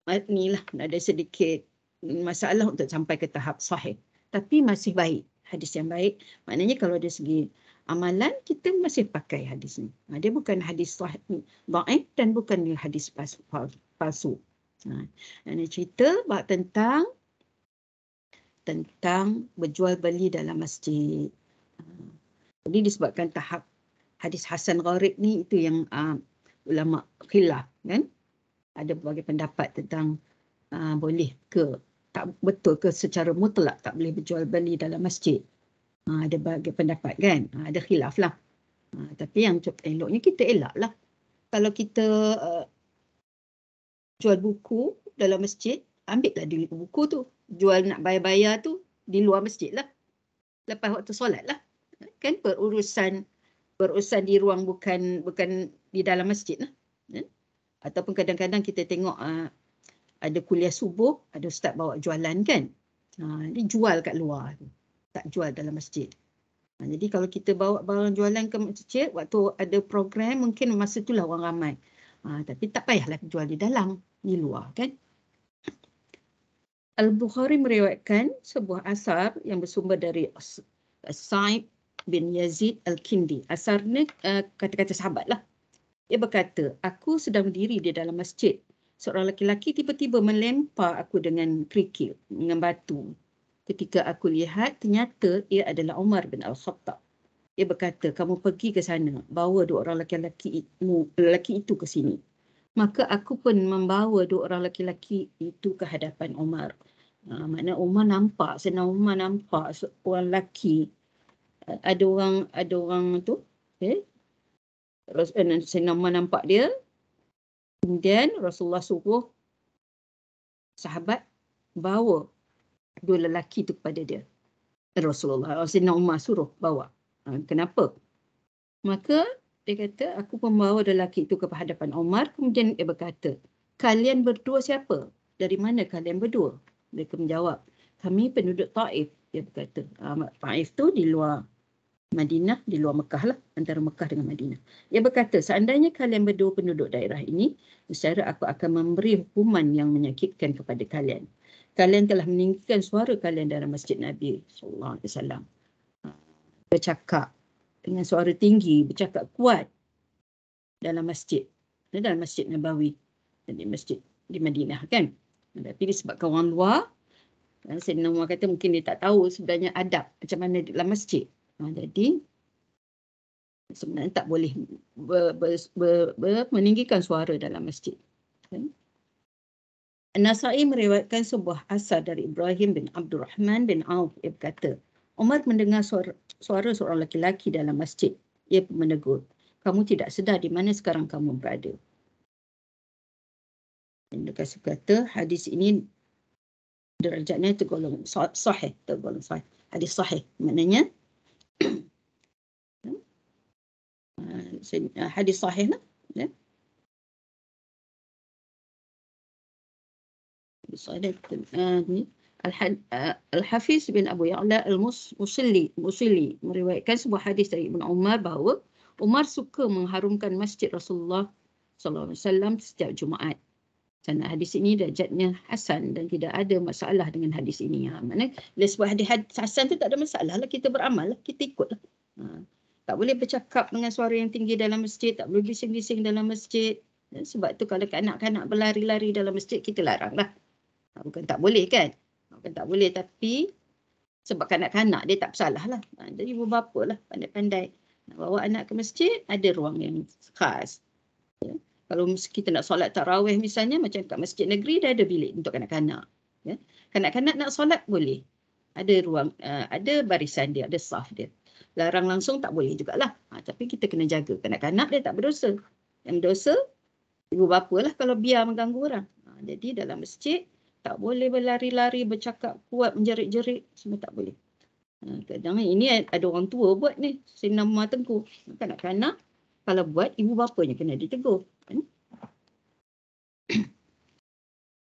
ada sedikit masalah untuk sampai ke tahap sahih, tapi masih baik, hadis yang baik. Maknanya kalau dari segi amalan kita masih pakai hadis ni. Dia bukan hadis sahih dhaif dan bukan hadis palsu. Ini cerita tentang berjual beli dalam masjid. Jadi disebabkan tahap hadis Hasan Gharib ni, itu yang ulama khilaf, kan? Ada berbagai pendapat tentang boleh ke tak betul ke secara mutlak tak boleh berjual beli dalam masjid. Ada berbagai pendapat, kan? Ada khilaf lah. Tapi yang eloknya kita elak lah. Kalau kita jual buku dalam masjid, ambillah di buku tu. Jual nak bayar-bayar tu di luar masjid lah. Lepas waktu solat lah. Kan berurusan di ruang bukan di dalam masjid lah. Ataupun kadang-kadang kita tengok ada kuliah subuh, ada ustaz bawa jualan, kan? Dia jual kat luar tu. Tak jual dalam masjid. Jadi kalau kita bawa barang jualan ke masjid, waktu ada program, mungkin masa itulah orang ramai. Tapi tak payahlah jual di dalam, di luar, kan? Al-Bukhari meriwayatkan sebuah asar yang bersumber dari Sa'id bin Yazid Al-Kindi. Asar ni kata-kata sahabat lah. Dia berkata, aku sedang berdiri di dalam masjid. Seorang lelaki tiba-tiba melempar aku dengan kerikil, dengan batu. Ketika aku lihat, ternyata ia adalah Umar bin Al-Khattab. Dia berkata, kamu pergi ke sana, bawa dua orang lelaki itu ke sini. Maka aku pun membawa dua orang lelaki itu ke hadapan Umar. Maknanya Umar nampak, Umar nampak seorang lelaki. Ada orang tu, okay? Sayyidina Umar nampak dia. Kemudian Rasulullah suruh sahabat bawa dua lelaki tu kepada dia. Sayyidina Umar suruh bawa. Kenapa? Maka dia kata, aku membawa lelaki itu ke hadapan Umar. Kemudian dia berkata, kalian berdua siapa? Dari mana kalian berdua? Mereka menjawab, kami penduduk Taif. Dia berkata, Taif tu di luar Madinah, di luar Mekah lah, antara Mekah dengan Madinah. Dia berkata, seandainya kalian berdua penduduk daerah ini, nescaya aku akan memberi hukuman yang menyakitkan kepada kalian. Kalian telah meninggikan suara kalian dalam masjid Nabi SAW. Bercakap dengan suara tinggi, bercakap kuat dalam masjid Nabawi, di masjid di Madinah, kan? Tapi disebabkan orang luar, Sayyidina Umar kata mungkin dia tak tahu sebenarnya adab macam mana dalam masjid. Jadi sebenarnya tak boleh meninggikan suara dalam masjid. An-Nasa'i meriwayatkan sebuah asar dari Ibrahim bin Abdul Rahman bin Auf. Ia berkata, Umar mendengar suara seorang lelaki dalam masjid. Ia pun menegur, kamu tidak sedar di mana sekarang kamu berada. Dan dia kata, hadis ini derajatnya tergolong sahih, hadis sahih. Maknanya hadis sahih lah. Ya. Al-Hafiz bin Abu Ya'la Al-Musilli meriwayatkan sebuah hadis dari Ibn Umar bahawa Umar suka mengharumkan masjid Rasulullah SAW setiap Jumaat. Sanad hadis ini darjatnya hasan dan tidak ada masalah dengan hadis ini. Maknanya bila sebut hadis hasan tu tak ada masalah lah, kita beramal lah, kita ikutlah. Tak boleh bercakap dengan suara yang tinggi dalam masjid, tak boleh bising-bising dalam masjid. Sebab tu kalau kanak-kanak berlari-lari dalam masjid, kita larang lah. Bukan tak boleh kan? Bukan tak boleh, tapi sebab kanak-kanak dia tak bersalah lah. Jadi ibu bapa lah pandai-pandai nak bawa anak ke masjid, ada ruang yang khas. Ya. Kalau kita nak solat tarawih misalnya, macam kat masjid negeri dah ada bilik untuk kanak-kanak. Ya. Kanak-kanak nak solat boleh. Ada ruang, ada barisan dia, ada saf dia. Larang langsung tak boleh jugalah. Tapi kita kena jaga. Kanak-kanak dia tak berdosa. Yang berdosa, ibu bapa lah kalau biar mengganggu orang. Jadi dalam masjid, tak boleh berlari-lari, bercakap kuat, menjerit-jerit. Semua tak boleh. Kadang ini ada orang tua buat ni. Sayyidina Umar tegur. Kanak-kanak, kalau buat, ibu bapanya kena ditegur.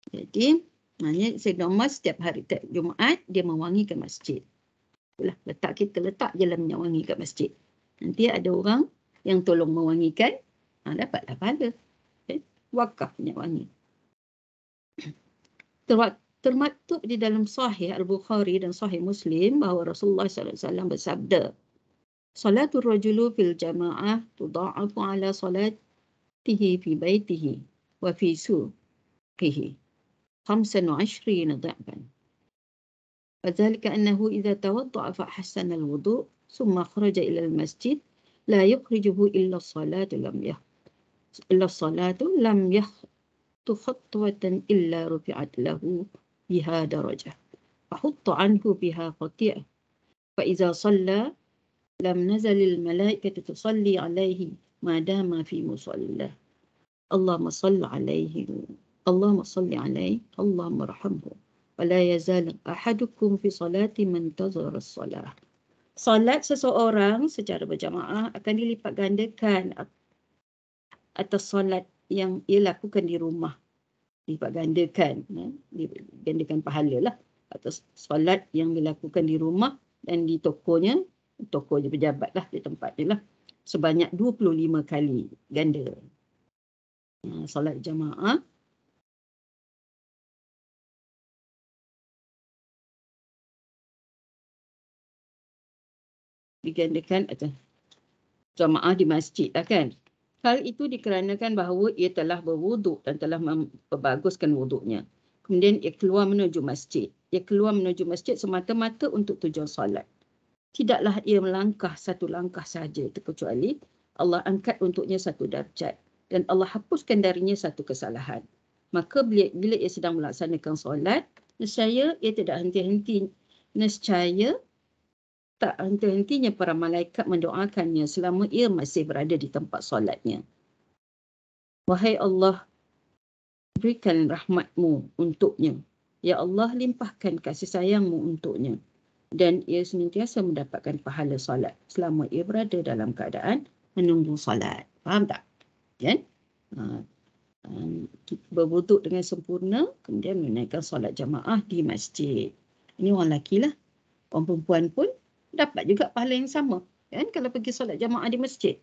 Jadi, maknanya Sayyidina Umar setiap hari Jumaat, dia mewangikan masjid. Itulah, kita letak je lah minyak wangi kat masjid. Nanti ada orang yang tolong mewangikan, dapatlah pahala. Wakaf minyak wangi. Termaktub di dalam Sahih Al-Bukhari dan Sahih Muslim bahawa Rasulullah SAW bersabda, Salatul rajulu fil jama'ah tudha'afu ala salatihi fi baitihi wa fi suqihi 25 dha'fan. وذلك أنه إذا توضأ فحسن الوضوء ثم خرج إلى المسجد لا يخرجه إلا الصلاة لم يخط خطوة إلا رفعت له بها درجة فحط عنه بها خطيئة فإذا صلى لم نزل الملائكة تصلي عليه ما دام في مصلى اللهم صل عليه اللهم ارحمه ولا يزال أحدكم في صلاة منتظر الصلاة. Salat seseorang secara berjamaah akan dilipat gandakan atas solat yang ia lakukan di rumah. Dilipat gandakan, digandakan pahala lah atas solat yang dilakukan di rumah dan di tokonya pejabat lah, di tempat dia lah. Sebanyak 25 kali ganda. Solat jamaah digandakan atas jamaah di masjid lah kan. Hal itu dikarenakan bahawa ia telah berwuduk dan telah membaguskan wuduknya. Kemudian ia keluar menuju masjid. Ia keluar menuju masjid semata-mata untuk tujuan solat. Tidaklah ia melangkah satu langkah sahaja, terkecuali Allah angkat untuknya satu darjat dan Allah hapuskan darinya satu kesalahan. Maka bila ia sedang melaksanakan solat, nescaya ia tidak tak henti-hentinya para malaikat mendoakannya selama ia masih berada di tempat solatnya. Wahai Allah, berikan rahmatmu untuknya. Ya Allah, limpahkan kasih sayangmu untuknya. Dan ia senantiasa mendapatkan pahala solat selama ia berada dalam keadaan menunggu solat. Faham tak? Kan? Berwuduk dengan sempurna, kemudian menaikkan solat jamaah di masjid. Ini orang lelaki lah. Orang perempuan pun dapat juga pahala yang sama kan kalau pergi solat jamaah di masjid.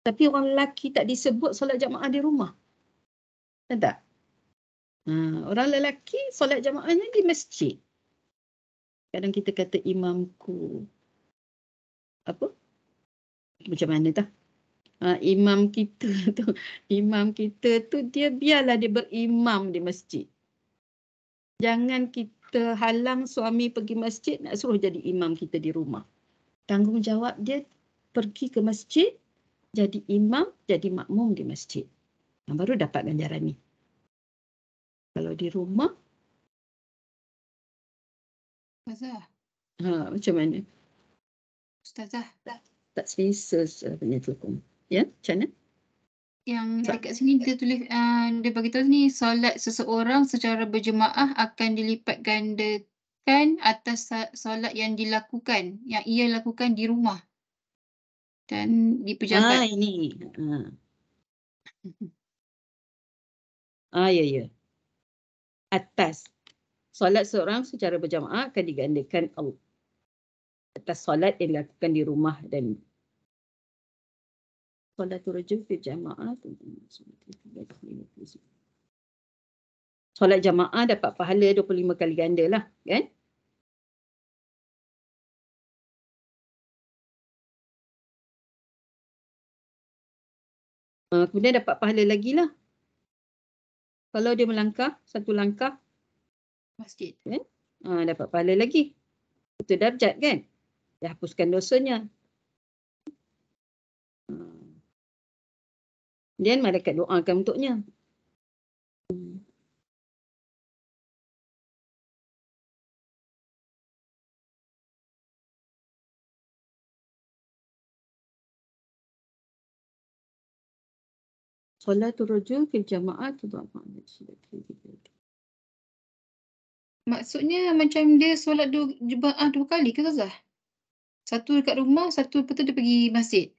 Tapi orang lelaki tak disebut solat jamaah di rumah. Kan tak? Orang lelaki solat jamaahnya di masjid. Kadang kita kata imamku apa? Macam mana tak? Imam kita tu dia biarlah dia berimam di masjid. Jangan kita halang suami pergi masjid nak suruh jadi imam kita di rumah. Tanggungjawab dia pergi ke masjid, jadi imam, jadi makmum di masjid. Baru dapat ganjaran ni. Kalau di rumah, Ustazah. Macam mana? Ustazah. Tak selesa penyelesaian. Ya, macam mana? Yang dekat sini dia tulis, dia beritahu ni solat seseorang secara berjemaah akan dilipat gandakan atas solat yang ia lakukan di rumah dan di pejabat. Ini. Ya. Atas solat seorang secara berjamaah akan digandakan atas solat yang dilakukan di rumah dan Salatul rajul fi jama'ah solat jamaah dapat pahala 25 kali ganda lah, kan? Kemudian dapat pahala lagi lah. Kalau dia melangkah, satu langkah masjid, kan? Dapat pahala lagi. Itu darjat, kan? Dia hapuskan dosanya. Kemudian malaikat doakan untuknya. Solatul rajul fil jama'ah tudha'afu 'ala salatihi. Maksudnya macam dia solat jemaah 2 kali ke Ustazah? Satu dekat rumah, satu lepas tu dia pergi masjid.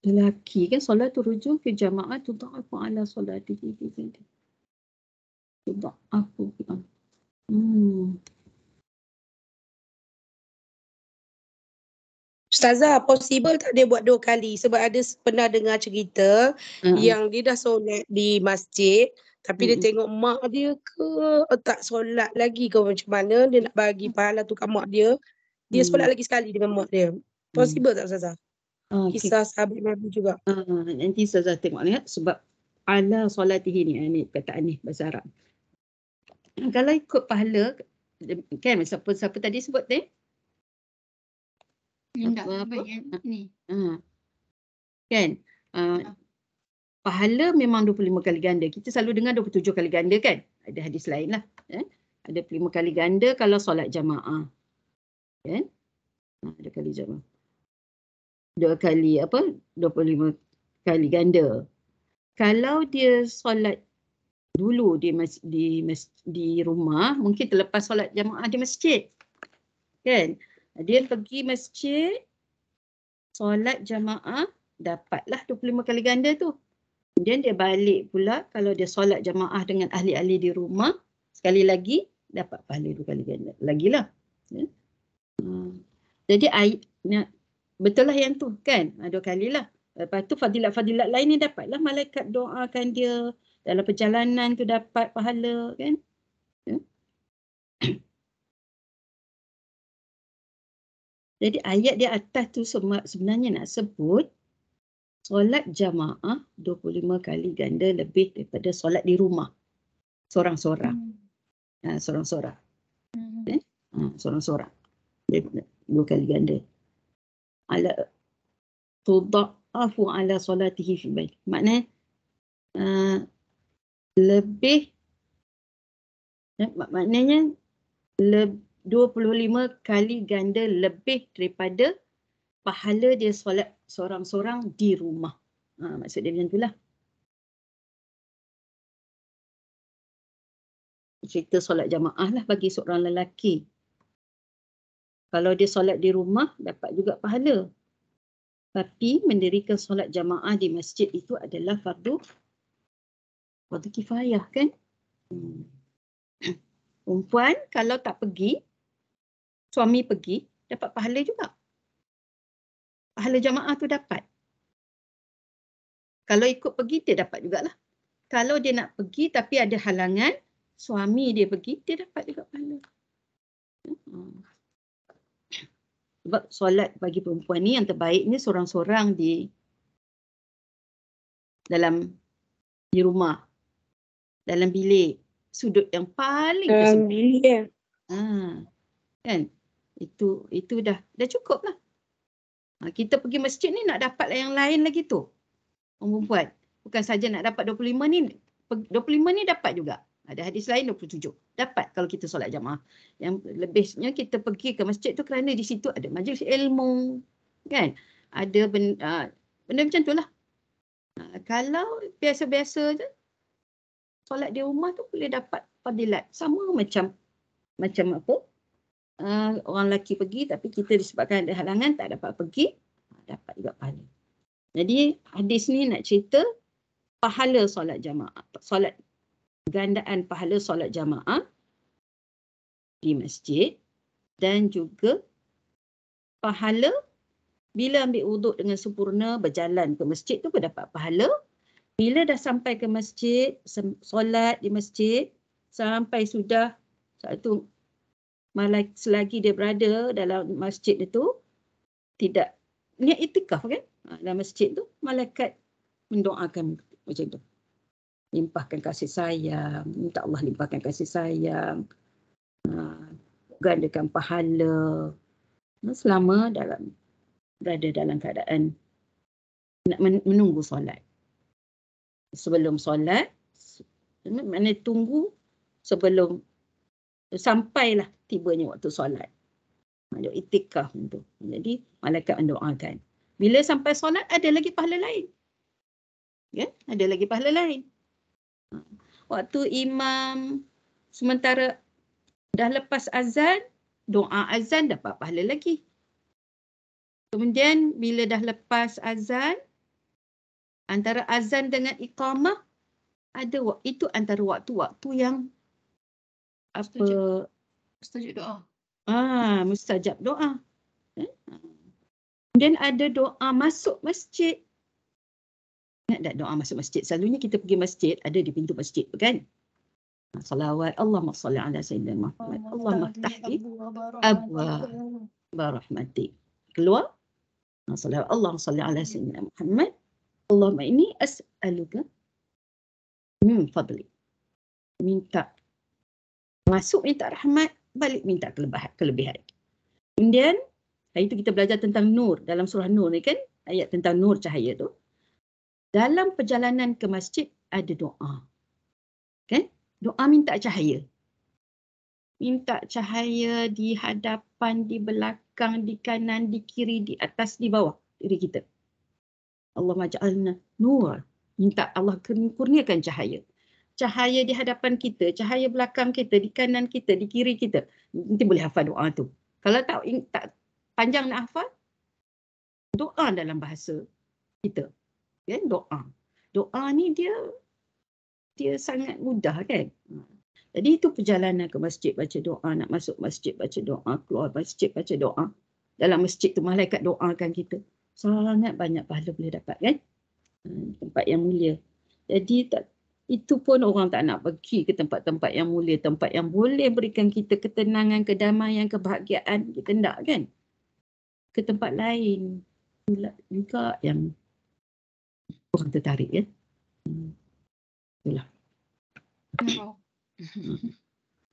Lelaki kan solatul rajul fil jama'ah tudha'afu 'ala salatihi. Tudha'afu. Ustazah, possible tak dia buat 2 kali? Sebab ada pernah dengar cerita yang dia dah solat di masjid tapi dia tengok mak dia ke tak solat lagi ke macam mana, dia nak bagi pahala tu kat mak dia. Dia solat lagi sekali dengan mak dia. Possible tak Ustazah? Kisah sahabat Nabi juga. Nanti Ustazah tengok lihat sebab ala solatihi ni perkataan ni bahasa Arab. Kalau ikut pahala kan siapa tadi sebut ni? Apa? Ni. Kan? Pahala memang 25 kali ganda. Kita selalu dengar 27 kali ganda, kan? Ada hadis lain lah. Ada 25 kali ganda kalau solat jamaah. Kan? Ada kali jamaah. 2 kali 25 kali ganda. Kalau dia solat dulu di rumah, mungkin terlepas solat jamaah di masjid. Kan? Dia pergi masjid, solat jamaah, dapatlah 25 kali ganda tu. Kemudian dia balik pula, kalau dia solat jamaah dengan ahli-ahli di rumah, sekali lagi dapat pahala 2 kali ganda. Lagilah. Jadi betul lah yang tu, kan? 2 kalilah. Lepas tu fadilat-fadilat lain ni dapatlah malaikat doakan dia. Dalam perjalanan tu dapat pahala, kan? Jadi ayat di atas tu sebenarnya nak sebut solat jamaah 25 kali ganda lebih daripada solat di rumah. Sorang-sorang. Sorang-sorang. Sorang-sorang. 2 kali ganda. Ala tudha'afu 'ala salatihi fi bait. Maknanya maknanya 25 kali ganda lebih daripada pahala dia solat sorang-sorang di rumah. Maksud dia macam itulah. Cerita solat jamaah lah bagi seorang lelaki. Kalau dia solat di rumah, dapat juga pahala. Tapi mendirikan solat jamaah di masjid itu adalah fardu kifayah, kan? Perempuan kalau tak pergi, suami pergi, dapat pahala juga. Pahala jamaah tu dapat. Kalau ikut pergi, dia dapat jugalah. Kalau dia nak pergi tapi ada halangan, suami dia pergi, dia dapat juga pahala. Sebab solat bagi perempuan ni yang terbaik ni sorang-sorang di rumah, dalam bilik, sudut yang paling dalam bilik. Kan? Itu dah cukup lah. Kita pergi masjid ni nak dapat yang lain lagi tu. Perempuan. Bukan saja nak dapat 25 ni dapat juga. Ada hadis lain 27. Dapat kalau kita solat jamaah. Yang lebihnya kita pergi ke masjid tu kerana di situ ada majlis ilmu. Kan? Ada benda macam tu lah. Kalau biasa-biasa je, solat di rumah tu boleh dapat fadilat. Sama macam apa? Orang lelaki pergi tapi kita disebabkan ada halangan tak dapat pergi, dapat juga pahala. Jadi hadis ni nak cerita pahala solat jamaah, solat gandaan pahala solat jamaah di masjid dan juga pahala Bila ambil wuduk dengan sempurna, berjalan ke masjid tu berdapat pahala. Bila dah sampai ke masjid, solat di masjid, sampai sudah satu selagi dia berada dalam masjid itu, tidak niat itikaf kan? Dalam masjid tu, malaikat mendoakan macam tu. Limpahkan kasih sayang, minta Allah limpahkan kasih sayang, gandakan pahala selama berada dalam keadaan nak menunggu solat. Sebelum solat, mana tunggu sebelum sampailah tibanya waktu solat. Ada itikaf tu. Jadi malaikat mendoakan. Bila sampai solat ada lagi pahala lain. Ya, ada lagi pahala lain. Waktu imam sementara dah lepas azan, doa azan dapat pahala lagi. Kemudian bila dah lepas azan, antara azan dengan iqamah, itu antara waktu-waktu yang mustajab doa. Mustajab doa. Kemudian ada doa masuk masjid. Ingat tak doa masuk masjid? Selalunya kita pergi masjid, ada di pintu masjid kan? Salawat, Allahumma salli ala Sayyidina Muhammad. Allahumma ftahli abwaaba rahmatik. Keluar. Salawat, Allahumma salli ala Sayyidina Muhammad. Allahumma inni as'aluka min fadli. Minta masuk, minta rahmat, balik minta kelebihan. Kemudian, hari itu kita belajar tentang nur. Dalam surah Nur ni kan, ayat tentang nur cahaya tu. Dalam perjalanan ke masjid ada doa. Kan? Doa minta cahaya. Minta cahaya di hadapan, di belakang, di kanan, di kiri, di atas, di bawah diri kita. Allah maj'alna nur. Minta Allah kurniakan cahaya. Cahaya di hadapan kita, cahaya belakang kita, di kanan kita, di kiri kita. Nanti boleh hafal doa tu. Kalau tak panjang nak hafal, doa dalam bahasa kita. Ya, doa. Doa ni dia sangat mudah kan. Jadi itu perjalanan ke masjid baca doa, nak masuk masjid baca doa, keluar masjid baca doa. Dalam masjid tu malaikat doakan kita. Sangat banyak pahala boleh dapat kan. Tempat yang mulia. Jadi itu pun orang tak nak pergi ke tempat-tempat yang mulia, tempat yang boleh berikan kita ketenangan, kedamaian, kebahagiaan. Kita nak kan. Ke tempat lain juga yang orang tertarik ya. Itulah.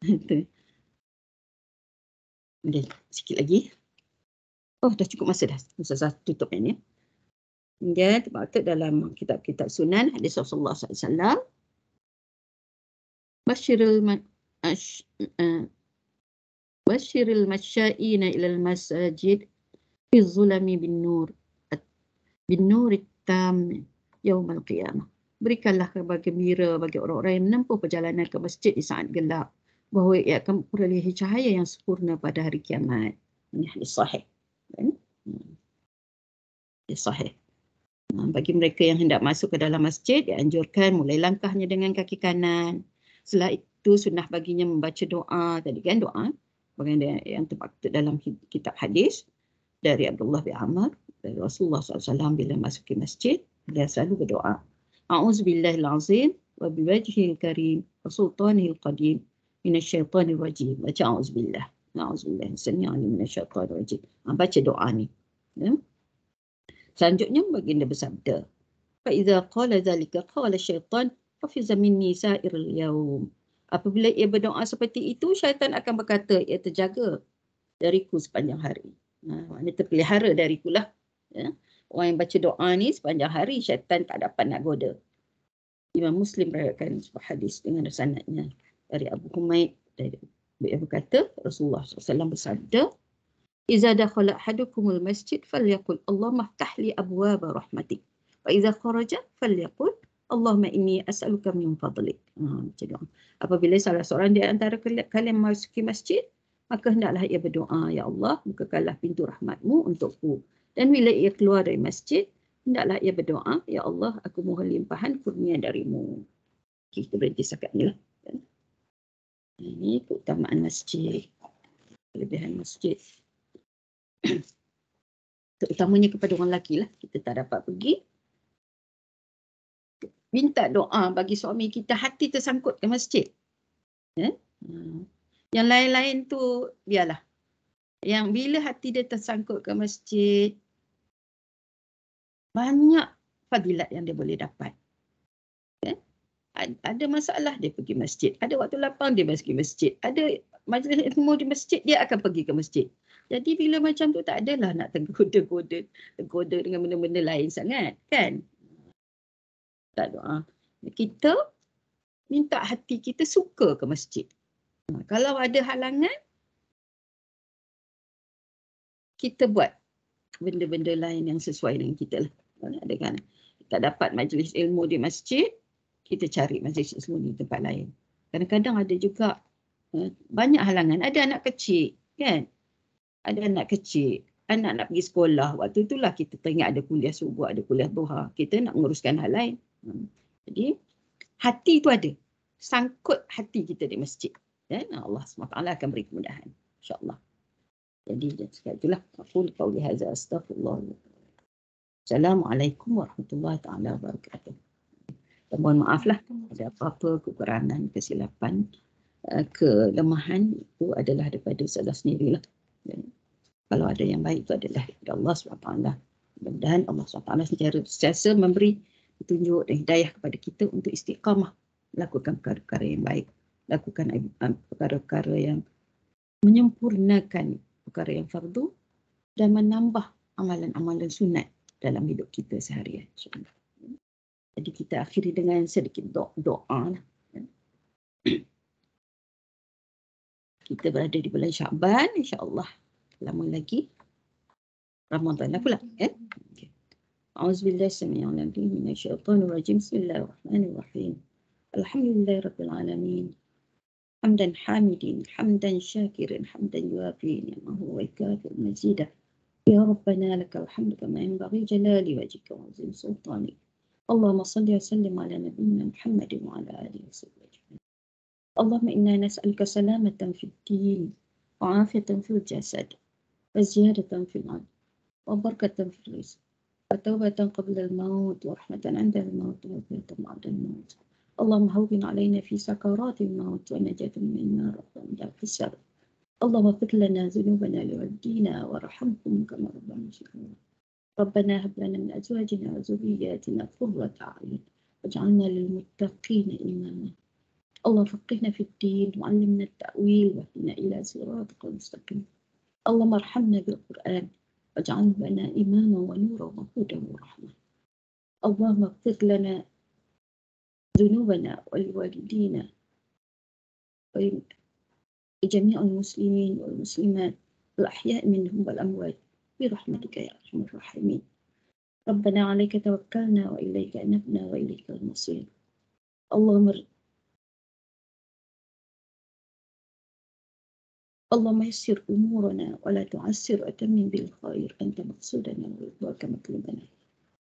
Itu. Okay, sikit lagi. Oh, dah cukup masa dah. Masa tutup yang ni. Kemudian termaktub dalam kitab-kitab sunan hadis Rasulullah SAW. Basyiril masya'ina ilal masajid fi zulami bin nur tam yaumal qiyamah. Berikanlah kabar gembira bagi orang-orang yang menempuh perjalanan ke masjid di saat gelap, bahawa ia akan memperolehi cahaya yang sempurna pada hari kiamat. Ini hadis sahih. Hadis sahih. Bagi mereka yang hendak masuk ke dalam masjid, dianjurkan mulai langkahnya dengan kaki kanan. Setelah itu sunnah baginya membaca doa. Tadi kan doa bagaimana yang termaktub dalam kitab hadis dari Abdullah bin Amr dari Rasulullah SAW bila masuk ke masjid, dia selalu berdoa. A'udzubillahil azim wa biwajhihil karim wa sultanihil qadim minasyaitanir rajim. Baca a'udzubillah. A'udzubillah sami'alim minasyaitanir rajim. Baca doa ni. Ya. Selanjutnya baginda bersabda, fa idza qala zalika qala syaitan hafiza minni sa'iril yaum. Apabila ia berdoa seperti itu, syaitan akan berkata, ia terjaga dariku sepanjang hari. Maknanya terpelihara darikulah. Ya. Orang yang baca doa ni sepanjang hari, syaitan tak dapat nak goda. Imam Muslim meriwayatkan sebuah hadis dengan sanadnya dari Abu Humaid. Dia berkata, Rasulullah SAW bersabda, Iza dakhala ahadukumul masjid falyaqul Allahumma ftah li abwaaba rahmatik. Wa iza kharaja falyaqul Allahumma inni as'aluka min fadlik. Apabila salah seorang di antara kalian memasuki masjid, maka hendaklah ia berdoa, Ya Allah, bukakanlah pintu rahmatmu untukku. Dan bila ia keluar dari masjid, hendaklah ia berdoa, Ya Allah, aku mohon limpahan kurnia darimu. Kita berhenti setakat ni lah. Ini keutamaan masjid. Kelebihan masjid. terutamanya kepada orang lelaki lah, kita tak dapat pergi, minta doa bagi suami kita, hati tersangkut ke masjid. Yang lain-lain tu biarlah. Yang bila hati dia tersangkut ke masjid, banyak fadilat yang dia boleh dapat. Ada masalah dia pergi masjid, ada waktu lapang dia pergi masjid, ada majlis ilmu di masjid dia akan pergi ke masjid. Jadi bila macam tu tak adalah nak tergoda dengan benda-benda lain sangat, kan? Tak doa. Kita minta hati kita suka ke masjid. Kalau ada halangan, kita buat benda-benda lain yang sesuai dengan kita lah. Ada kan? Tak dapat majlis ilmu di masjid, kita cari majlis ilmu di tempat lain. Kadang-kadang ada juga banyak halangan. Ada anak kecil, kan? Ada anak kecil, anak nak pergi sekolah. Waktu itulah kita teringat ada kuliah subuh, ada kuliah duha. Kita nak menguruskan hal lain. Jadi, hati tu ada. Sangkut hati kita di masjid. Dan Allah SWT akan beri kemudahan. InsyaAllah. Jadi, sekarang itulah. Aku qauli hadza astaghfirullah. Assalamualaikum warahmatullahi taala wabarakatuh. Mohon maaflah ada apa-apa kekurangan, kesilapan, kelemahan itu adalah daripada saya sendirilah. Kalau ada yang baik itu adalah dari Allah SWT. Mudah-mudahan Allah SWT sentiasa memberi petunjuk dan hidayah kepada kita untuk istiqamah melakukan perkara-perkara yang baik, lakukan perkara-perkara yang menyempurnakan perkara yang fardu dan menambah amalan-amalan sunat dalam hidup kita seharian. Jadi kita akhiri dengan sedikit doa. Kita berada di bulan Syaban, insya-Allah lama lagi Ramadan lah pula, kan? A'udzubillahi samii'il 'aliim minasyaitonir rajim. Bismillahirrahmanirrahim. Alhamdulillahirabbil alamin. Hamdan hamidin, hamdan syakirin, hamdan yuafi ni'amahu wa yukafi mazidah. Ya Rabbana lakal hamdu kama yanbaghi jalali wajhika wa 'azimi sultanik. Allahumma salli wa sallim ala nabiyyina Muhammadin wa ala alihi wa sahbihi. Allahumma inna nas'aluka salamatan fid din wa 'afiyatan fil jasad wa ziyadatan fil 'ilm wa barakatan fil rizq wa tawbatan qabla al-maut wa rahmatan 'inda al-maut wa tawbatan ba'da al-maut. Allahumma hawwin 'alaina fi sakaratil maut wa najatan min nar wa min al-hisab. Allahumma ighfir lana dhunubana liwalidina warhamhum kama rabbana shighara. ربنا هب لنا من أزواجنا وذرياتنا قرة أعين واجعلنا للمتقين إماما. الله فقهنا في الدين وعلمنا التأويل واهدنا إلى صراطك المستقيم. اللهم ارحمنا بالقرآن واجعله لنا إماما ونورا وهدى ورحمة. اللهم اغفر لنا ذنوبنا ولوالدينا ولجميع المسلمين والمسلمات الأحياء منهم والأموات برحمتك يا أرحم الراحمين. ربنا عليك توكلنا وإليك أنبنا وإليك المصير. اللهم يسر أمورنا ولا تعسر وتمم بالخير. أنت مقصودنا ورضاك مطلوبنا.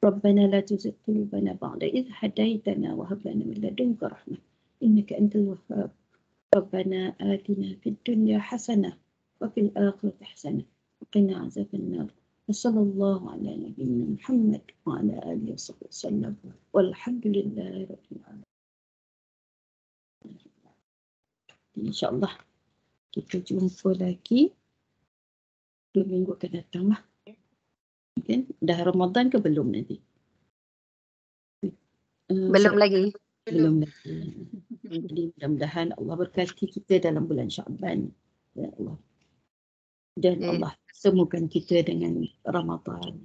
ربنا لا تزغ قلوبنا بعد إذ هديتنا وهب لنا من لدنك رحمة إنك أنت الوهاب. ربنا آتنا في الدنيا حسنة وفي الآخرة حسنة وقنا عذاب النار. وصلى الله على نبينا محمد وعلى آله وصحبه وسلم والحمد لله رب العالمين. InsyaAllah kita jumpa lagi 2 minggu akan datang lah. Okay. Dah Ramadan ke belum nanti? Belum lagi. Belum lagi. Jadi mudah-mudahan Allah berkati kita dalam bulan Syaban. Ya Allah. Dan Allah temukan kita dengan Ramadan.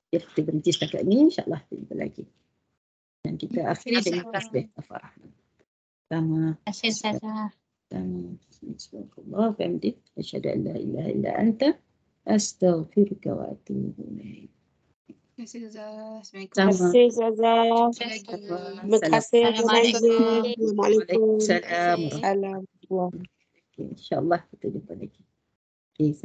Ya, kita berhenti setakat ni, insyaAllah kita jumpa lagi. Dan kita akhiri dengan tasbih kafarah. Sama. Assalamualaikum. Bismillahirrahmanirrahim. Hamdi. Asyhadu an la ilaha illa anta astaghfiruka wa atubu ilaik. Terima kasih Zazah. Terima kasih Zazah. Terima kasih Zazah. Assalamualaikum. InsyaAllah kita jumpa lagi. Okay,